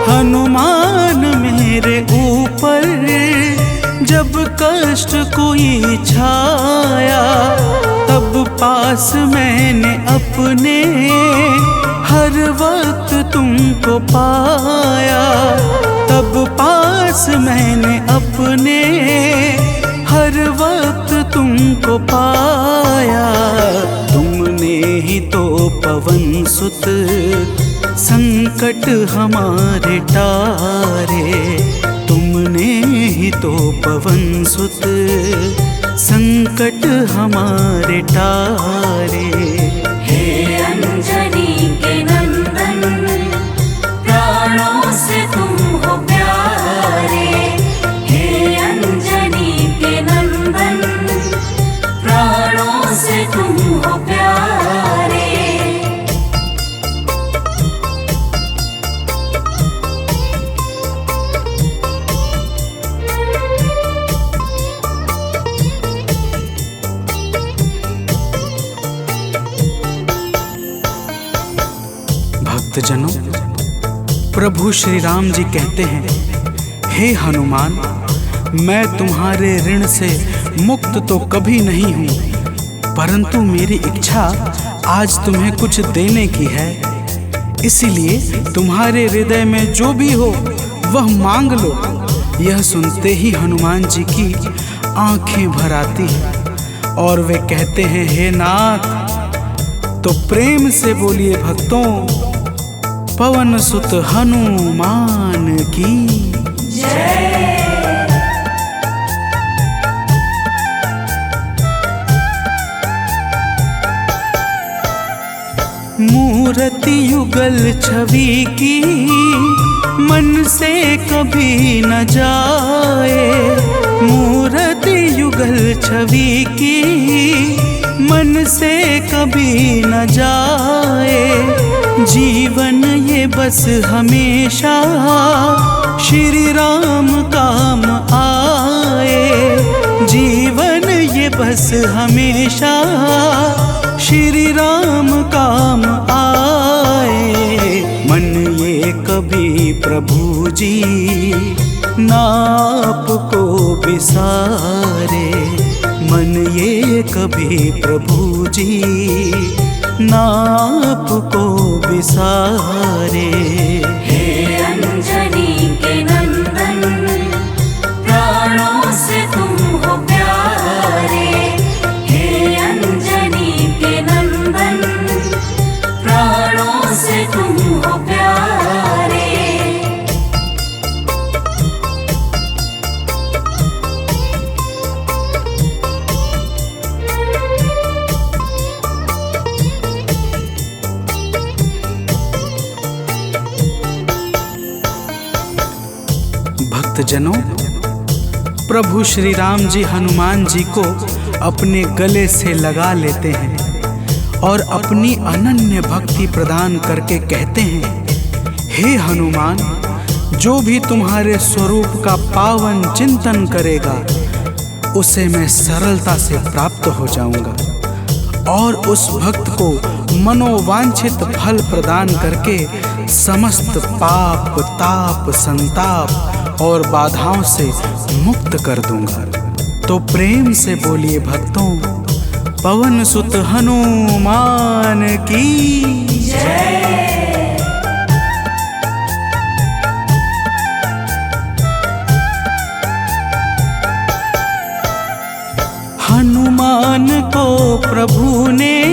S1: हनुमान मेरे ऊपर जब कष्ट कोई छाया, तब पास मैंने अपने हर वक्त तुमको पाया, तब पास मैंने अपने हर वक्त तुमको पाया। तुमने ही तो पवन सुत संकट हमारे टारे, तुमने ही तो पवन सुत संकट हमारे टारे।
S2: हे अंजनी के नंदन, प्राणों से तुम हो प्यारे। हे अंजनी के नंदन, प्राणों से तुम हो प्यारे।
S4: भक्तजनों, प्रभु श्री राम जी कहते हैं, हे हनुमान, मैं तुम्हारे ऋण से मुक्त तो कभी नहीं हूँ, परंतु मेरी इच्छा आज तुम्हें कुछ देने की है। इसीलिए तुम्हारे हृदय में जो भी हो वह मांग लो। यह सुनते ही हनुमान जी की आंखें भर आती हैं और वे कहते हैं, हे नाथ। तो प्रेम से बोलिए भक्तों, पवन सुत हनुमान की जय।
S1: मूर्ति युगल छवि की मन से कभी न जाए, मूर्ति युगल छवि की मन से कभी न जाए। जीवन ये बस हमेशा श्री राम काम आए, जीवन ये बस हमेशा श्री राम काम आए। मन ये कभी प्रभु जी नाप को बिसारे, मन ये कभी प्रभु जी नाप को बिसारे।
S2: हे अंजनी के नंदन, प्राणों से तुम हो प्यारे। हे अंजनी के नंदन, प्राणों से तुम हो प्यारे।
S4: भक्तजनों, प्रभु श्री राम जी हनुमान जी को अपने गले से लगा लेते हैं और अपनी अनन्य भक्ति प्रदान करके कहते हैं, हे हनुमान, जो भी तुम्हारे स्वरूप का पावन चिंतन करेगा उसे मैं सरलता से प्राप्त हो जाऊंगा और उस भक्त को मनोवांछित फल प्रदान करके समस्त पाप, ताप, संताप और बाधाओं से मुक्त कर दूंगा। तो प्रेम से बोलिए भक्तों, पवन सुत हनुमान की जय। हनुमान को प्रभु ने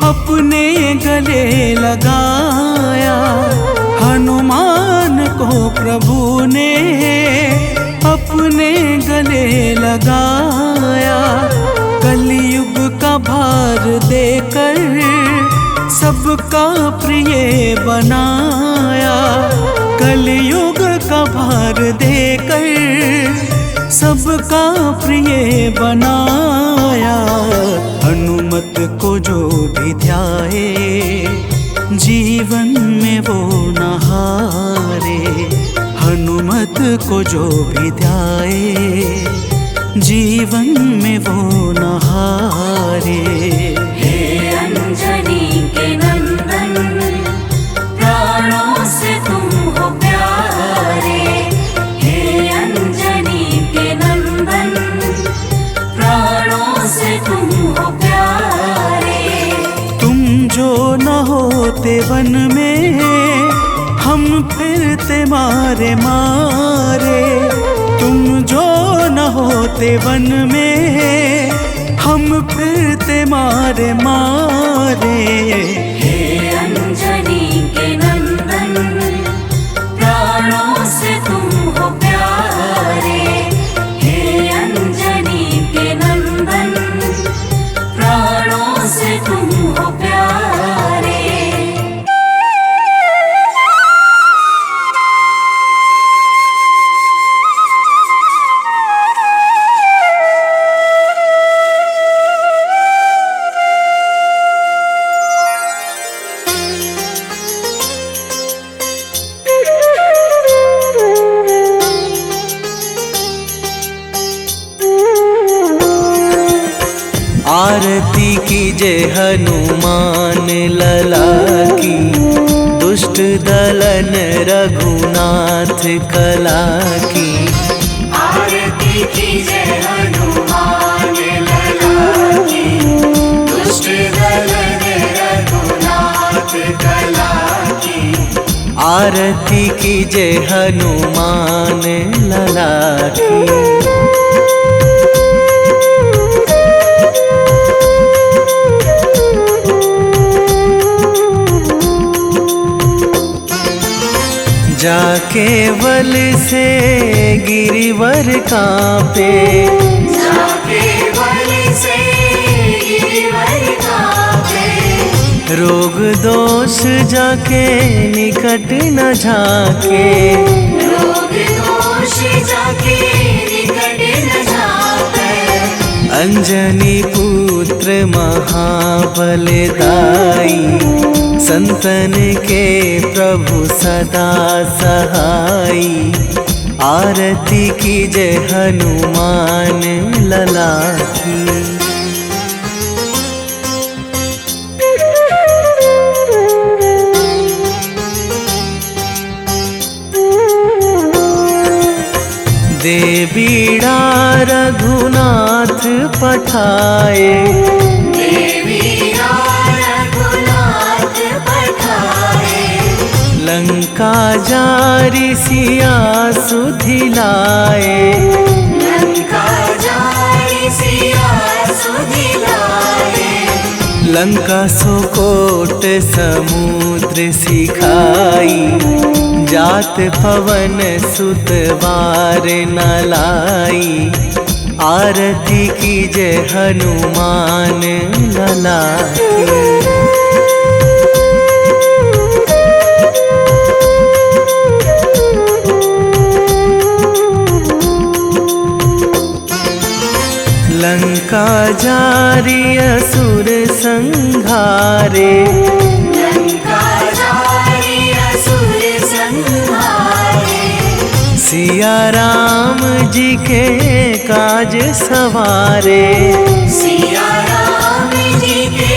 S4: अपने गले लगाया। हनुमान को प्रभु ने अपने गले लगाया। कलयुग का भार देकर सबका प्रिय बनाया। कलयुग का भार देकर सबका प्रिय बनाया। हनुमत को जो भी ध्याए जीवन में वो न हारे। हनुमत को जो भी ध्याए जीवन में वो न हारे।
S2: हे अंजनी के नंदन, प्राणों से तुम हो प्यारे। हे अंजनी के नंदन, प्राणों से तुम हो प्यारे।
S1: तुम जो न होते वन में हम फिरते मारे मारे। तुम जो न होते वन में हम फिरते मारे मारे।
S2: हे अंजनी के नंदन, प्राणों से तुम हो प्यारे। हे अंजनी के नंदन, प्राणों से तुम हो प्यारे।
S1: आरती कीजय हनुमान लला की, दुष्ट दलन रघुनाथ कला की।
S2: आरती कीजय हनुमान लला की, दुष्ट दलन रघुनाथ कला की।
S1: आरती कीजय हनुमान लला की। जाके बल से गिरिवर कांपे।
S2: जाके बल से गिरिवर कांपे।
S1: रोग दोष जाके निकट न झाके।
S2: रोग दोष जाके निकट न झाके।
S1: अंजनी पुत्र महाबलदाई, संतन के प्रभु सदा सहाई। आरती कीजय हनुमान लला की। दे बीड़ा रघुनाथ पठाए।
S2: देवी
S1: जारी सिया सुधिलाए,
S2: लंका जारी सिया सुधिलाए।
S1: लंका सुकोट समुद्र सिखाई, जात पवन सुत वार न लाई। आरती कीजे हनुमान लला की। लंका जारी असुर संहारे,
S2: लंका जारी असुर संहारे।
S1: सिया राम जी के काज सवारे,
S2: सिया राम जी के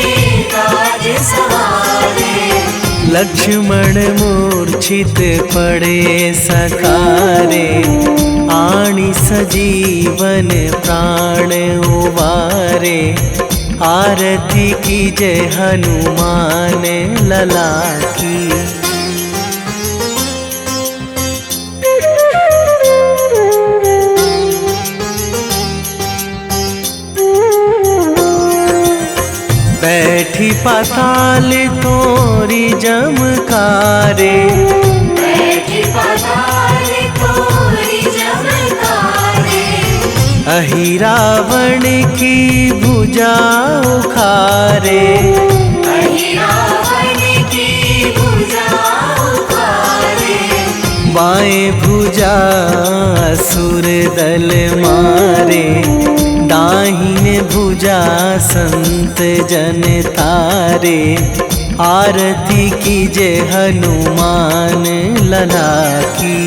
S2: काज सवारे।
S1: लक्ष्मण मूर्छित पड़े सकारे, आणी सजीवन प्राण उबारे। आरती कीजे हनुमान लला की। बैठी पाताल तोरी जमकारे,
S2: बैठी पाताल तोरी जमकारे।
S1: अहि रावण की भुजा उखारे,
S2: अहि रावण की भुजा उखारे।
S1: बाएं भुजा असुर दल मारे, दाहिने भुजा संत जन तारे। आरती कीजे हनुमान लला की।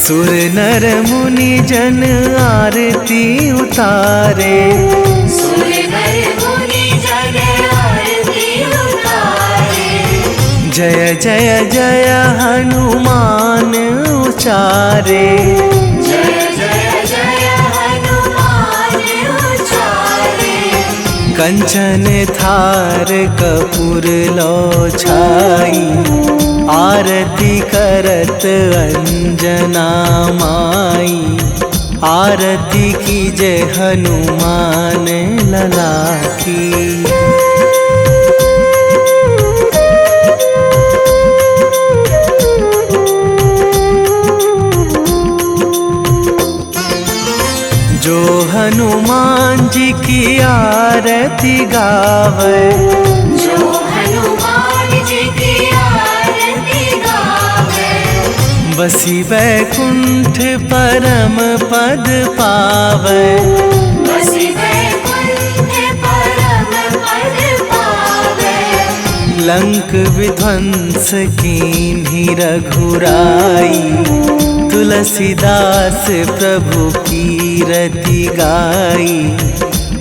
S1: सुर नर मुनि जन आरती उतारे,
S2: सुर नर मुनि जन आरती उतारे।
S1: जय जय जय हनुमान उचारे,
S2: जय जय जय हनुमान उचारे।
S1: कंचन थार कपूर लो छाई, आरती करत अंजना माई। आरती कीजे हनुमान लला की। जो हनुमान जी की आरती गावे,
S2: जो हनुमान जी की आरती गावे।
S1: बसी बैकुंठ परम पद पावे,
S2: बसी बैकुंठ परम पद पावे।
S1: लंक विध्वंस कीन्ही रघुराई, तुलसीदास प्रभु कीरति गाई।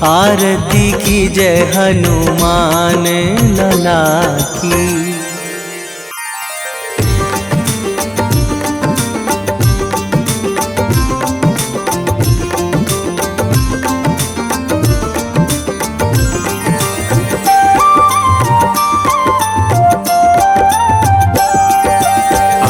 S1: आरती कीजे हनुमान लला की।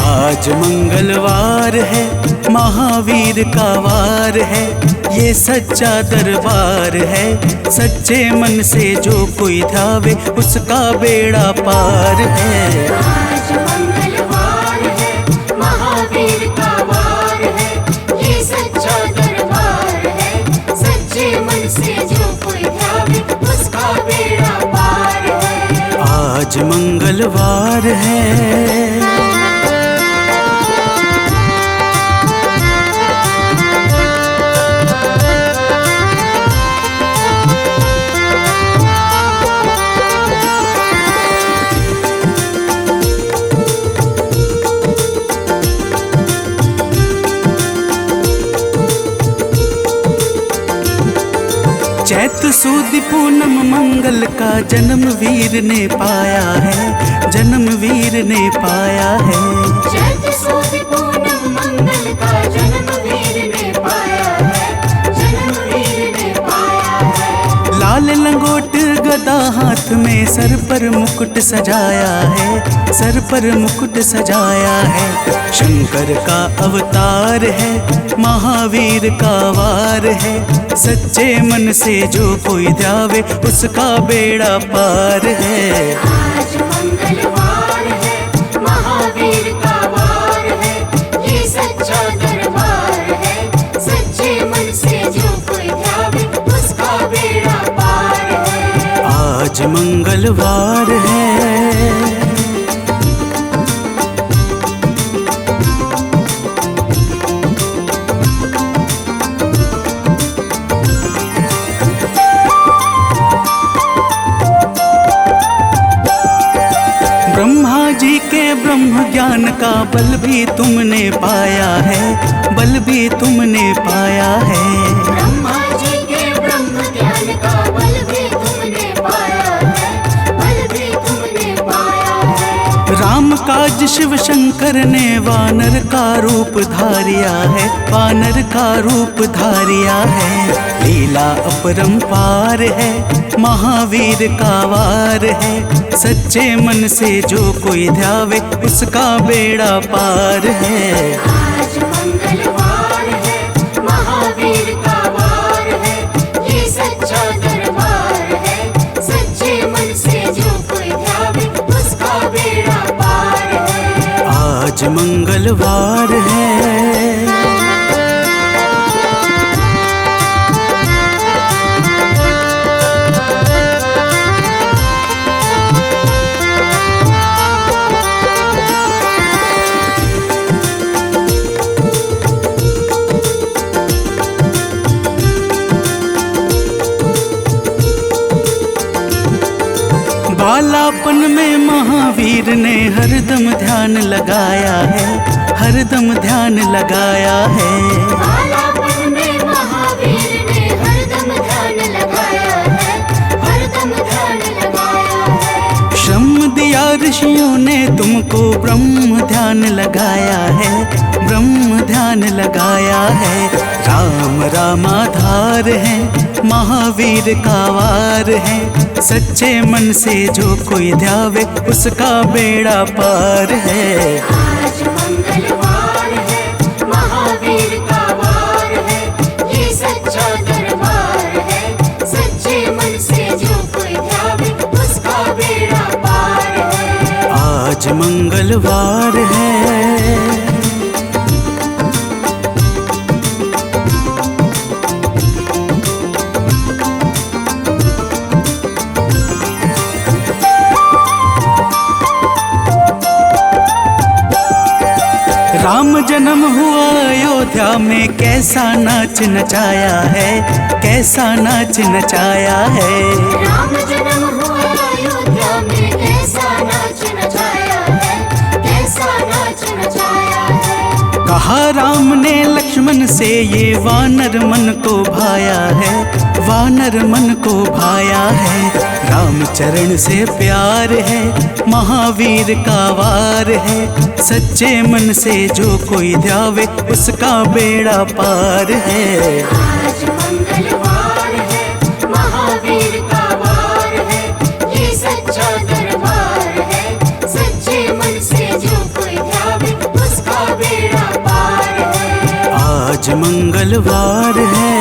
S1: आज मंगलवार है, महावीर का वार है। ये सच्चा दरबार है, सच्चे मन से जो कोई ध्यावे उसका बेड़ा पार है।
S2: आज मंगलवार है, महावीर का वार है। ये सच्चा दरबार है, सच्चे मन से जो कोई ध्यावे उसका बेड़ा पार है।
S1: आज मंगलवार है। चैत सुद पूनम मंगल का जन्म वीर ने पाया है, जन्म वीर ने पाया है।
S2: चैत सुद पूनम मंगल का जन्म वीर ने पाया है,
S1: सजाया है, सर पर मुकुट सजाया है। शंकर का अवतार है, महावीर का वार है। सच्चे मन से जो कोई ध्यावे उसका बेड़ा पार है।
S2: आज मंगलवार है, महावीर का वार है, ये सच्चा दरबार है। सच्चे मन से जो कोई ध्यावे उसका बेड़ा पार है।
S1: आज मंगलवार है। ब्रह्मा जी के ब्रह्म ज्ञान का बल भी तुमने पाया है, बल भी तुमने पाया है।
S2: ब्रह्मा जी के ब्रह्म ज्ञान का बल भी तुमने पाया है, बल भी तुमने पाया है।
S1: राम काज शिव शंकर ने वानर का रूप धारिया है, वानर का रूप धारिया है। लीला अपरंपार है, महावीर का वार है। सच्चे मन से जो कोई ध्यावे उसका बेड़ा पार है।
S2: आज मंगलवार है, महावीर का वार है, ये सच्चा दरबार है। सच्चे मन से जो कोई ध्यावे उसका बेड़ा पार है।
S1: आज मंगलवार है। बालापन में महावीर ने हरदम ध्यान लगाया है, हरदम ध्यान लगाया है।
S2: बालापन में महावीर ने हरदम ध्यान लगाया है, हरदम ध्यान लगाया है।
S1: श्रम दिया ऋषियों ने तुमको, ब्रह्म ध्यान लगाया है, ब्रह्म ध्यान लगाया है। राम रामाधार है, महावीर का वार है। सच्चे मन से जो कोई ध्यावे उसका बेड़ा पार है।
S2: आज मंगलवार है, महावीर का वार है, ये सच्चा दरबार है। सच्चे मन से जो कोई ध्यावे उसका बेड़ा पार है।
S1: आज मंगलवार है। राम जन्म हुआ अयोध्या में, कैसा नाच नचाया है, कैसा नाच नचाया है।
S2: राम जन्म हुआ अयोध्या में, कैसा नाच नचाया है, कैसा नाच नचाया है।
S1: कहा राम ने लक्ष्मण से, ये वानर मन को भाया है, वानर मन को भाया है। राम चरण से प्यार है, महावीर का वार है। सच्चे मन से जो कोई ध्यावे उसका बेड़ा पार है।
S2: आज मंगलवार है, महावीर का वार है, ये सच्चा दरबार है। सच्चे मन से जो कोई ध्यावे उसका बेड़ा पार है।
S1: आज मंगलवार है।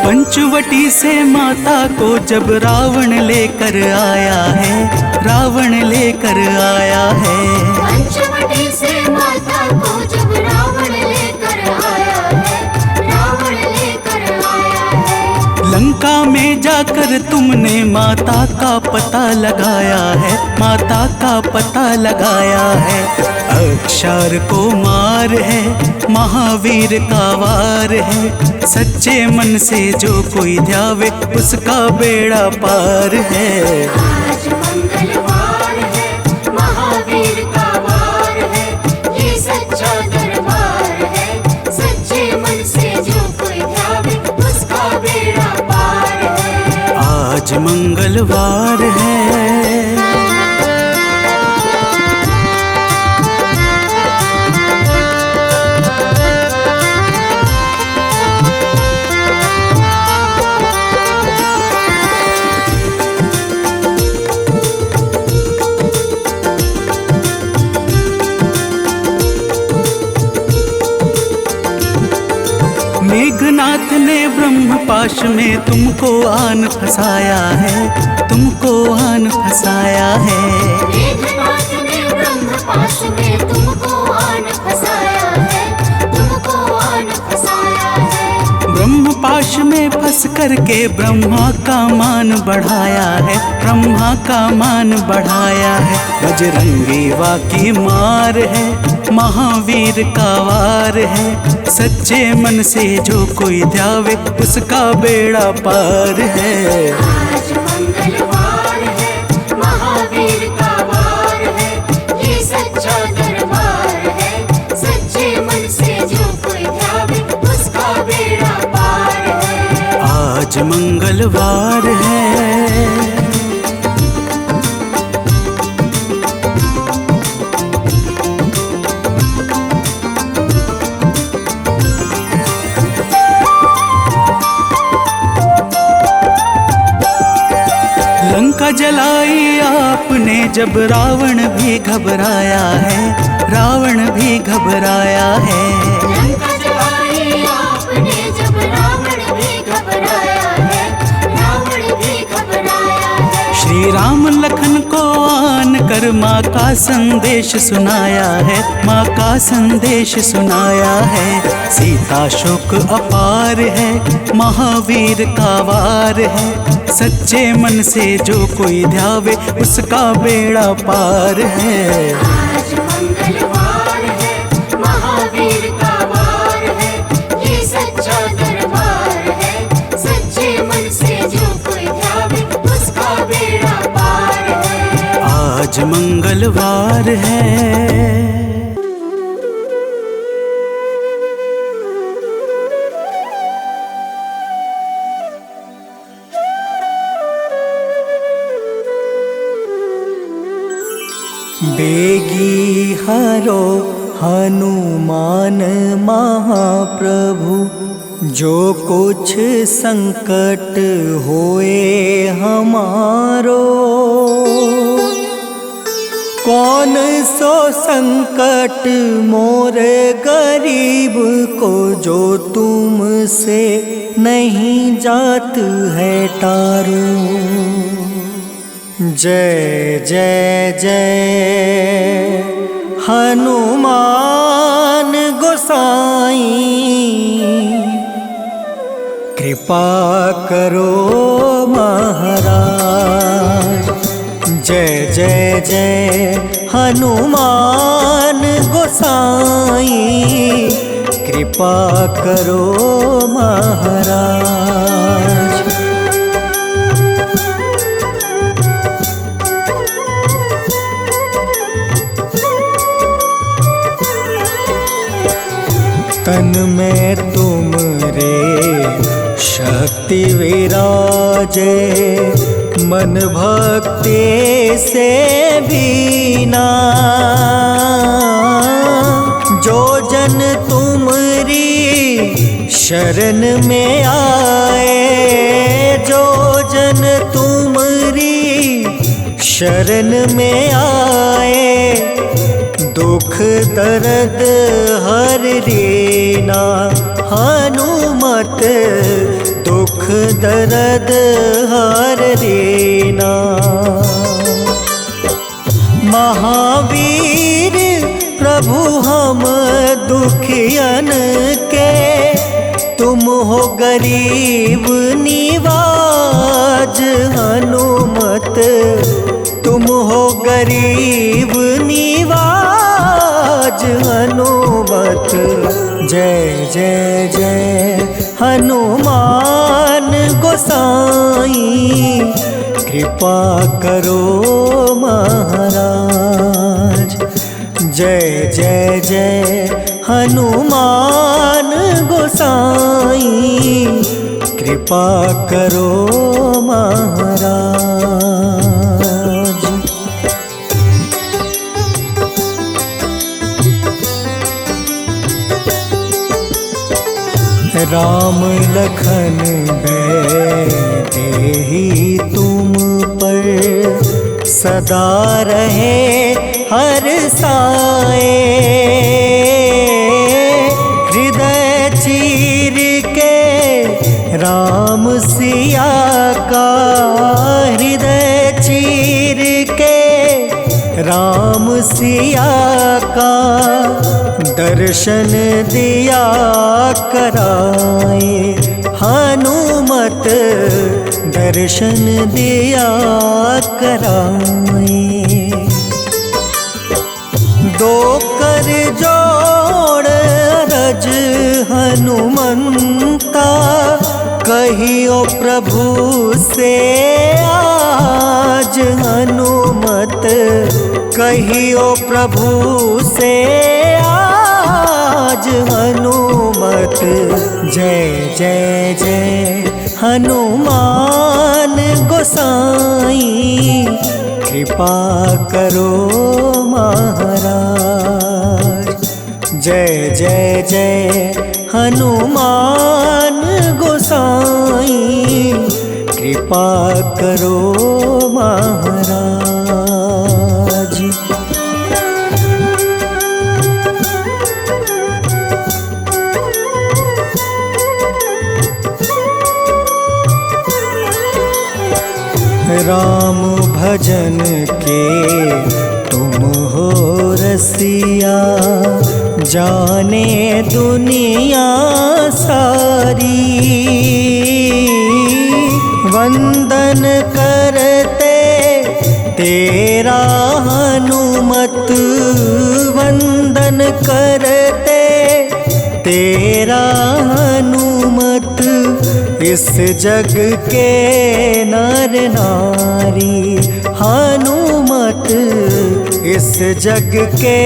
S1: पंचवटी से माता को जब रावण लेकर आया है, रावण लेकर आया है।
S2: पंचवटी से माता को जब रावण लेकर आया है, रावण लेकर आया है।
S1: लंका में जाकर तुमने माता का पता लगाया है, माता का पता लगाया है। अक्षर को मार है, महावीर का वार है। सच्चे मन से जो कोई ध्यावे उसका बेड़ा पार है।
S2: आज मंगलवार है, महावीर का वार है, ये सच्चा दरबार है। सच्चे मन से जो कोई ध्यावे उसका बेड़ा पार है।
S1: आज मंगलवार है। मेघनाथ ने ब्रह्म पाश में तुमको आन फंसाया है, तुमको आन फंसाया है।
S2: मेघनाथ ने ब्रह्म पाश में तुमको आन फंसाया है, तुमको आन फंसाया है।
S1: ब्रह्म पाश में फंस करके ब्रह्मा का मान बढ़ाया है, ब्रह्मा का मान बढ़ाया है। बजरंगी वाकी मार है, महावीर का वार है। सच्चे मन से जो कोई ध्यावे उसका बेड़ा पार है।
S2: आज मंगलवार है, महावीर का वार है, ये सच्चा दरबार है। सच्चे मन से जो कोई ध्यावे उसका बेड़ा पार है।
S1: आज मंगलवार है। लंका जलाई आपने जब रावण भी घबराया है, रावण भी घबराया है।
S2: लंका जलाई आपने जब रावण भी घबराया है, रावण भी घबराया है।
S1: श्री राम लखन को आन कर माँ का संदेश सुनाया है, माँ का संदेश सुनाया है। सीता शोक अपार है, महावीर का वार है। सच्चे मन से जो कोई ध्यावे उसका बेड़ा पार है।
S2: आज मंगलवार है, महावीर का वार है, ये सच्चा दरबार है। सच्चे मन से जो कोई ध्यावे उसका बेड़ा पार है।
S1: आज मंगलवार है।
S5: बेगी हरो हनुमान महाप्रभु, जो कुछ संकट होए हमारो। कौन सो संकट मोरे गरीब को, जो तुमसे नहीं जात है टारो। जय जय जय हनुमान गोसाई, कृपा करो महाराज। जय जय जय हनुमान गोसाई, कृपा करो महाराज। तन में तुमरे शक्ति विराजे, मन भक्ति से बीना। जो जन तुमरी शरण में आए, जो जन तुमरी शरण में आए, दुख दर्द हर लेना। हनुमत दुख दर्द हर लेना। महावीर प्रभु हम दुखियन के, तुम हो गरीब निवाज। हनुमत तुम हो गरीब निवाज। हनुमत जय जय जय हनुमान गोसाई, कृपा करो महाराज। जय जय जय हनुमान गोसाई, कृपा करो महाराज। राम लखन देहि तुम पर, सदा रहे हर साए। हृदय चीर के दर्शन दिया कराए, हनुमत दर्शन दिया कराए। दो कर जोड़ रज हनुमंता, कहियो प्रभु से आज हनुमत, कहियो प्रभु से आज हनुमत। जय जय जय हनुमान गोसाई, कृपा करो महाराज। जय जय जय हनुमान गोसाई, कृपा करो महाराज। राम भजन के तुम हो रसिया, जाने दुनिया सारी। वंदन करते तेरा हनुमत, वंदन करते तेरा हनुमत। इस जग के नर नारी हनुमत, इस जग के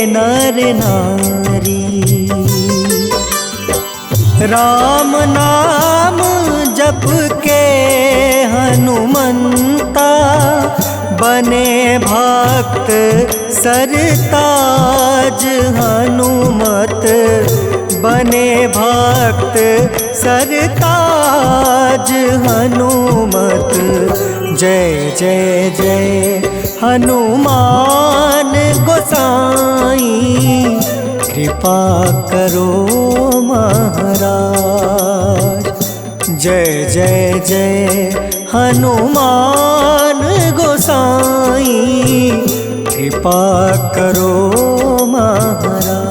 S5: नर नारी। राम नाम जप के हनुमंता, बने भक्त सरताज हनुमत, बने भक्त सरताज हनुमत। जय जय जय हनुमान गोसाई, कृपा करो महाराज। जय जय जय हनुमान गोसाई, कृपा करो महाराज।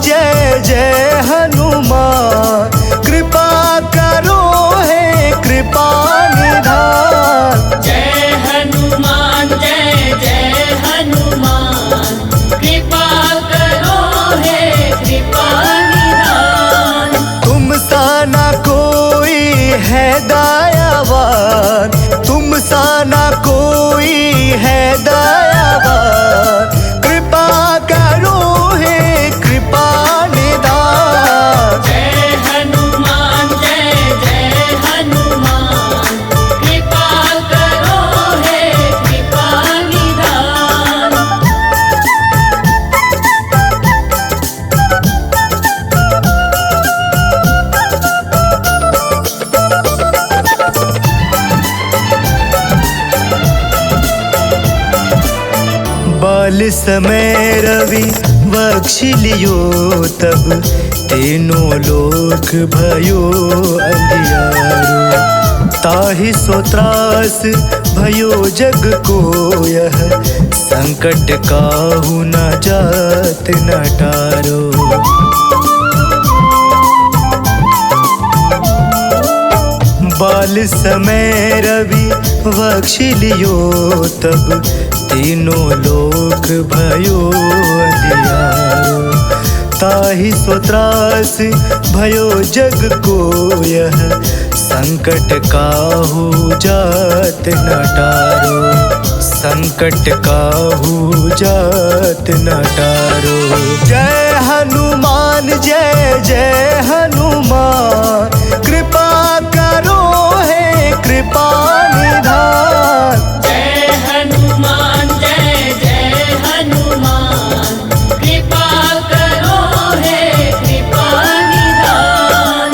S5: जय जय हनुमान, कृपा करो हे कृपा निधान।
S6: जय हनुमान जय जय हनुमान, कृपा करो हे कृपा निधान।
S5: तुम सा ना कोई है दयावान, तुम सा ना कोई है दयावान। कृपा करो हे कृपा निधान।
S6: जय हनुमान जय जय हनुमान, कृपा करो हे कृपा निधान।
S5: बाल समय रवि बख्श लियो, तब तीनों लोक भयो अंधियारो। ताहि सो त्रास भयो जग को, यह संकट काहू न जात न टारो। बाल समय रवि बख्श लियो, तब तीनों लोक भयो अंधियारो। ताहि सो त्रास भयो जग को, यह संकट काहू जात न टारो। संकट काहू जात न टारो। जय हनुमान जय जय हनुमान, कृपा करो हे कृपा निधान।
S6: जय हनुमान जय जय हनुमान, कृपा करो हे कृपा निधान।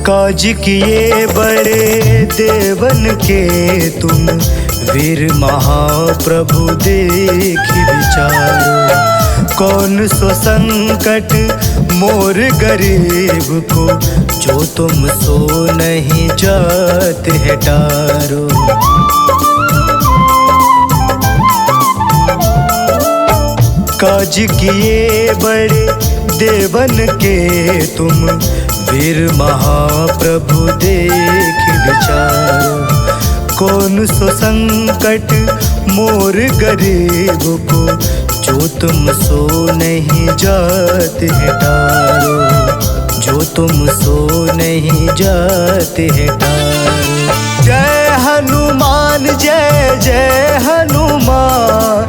S5: काज किए बड़े देवन के तुम, वीर महाप्रभु देखि विचारो। कौन सो संकट मोर गरीब को, जो तुम सो नहीं जाते है टारो। काज किए बड़े देवन के तुम, वीर महाप्रभु देखि विचारो। कौन सो संकट मोर गरीब को, जो तुम सो नहीं जाते है टारो। जो तुम सो नहीं जाते है टारो। जय हनुमान जय जय हनुमान,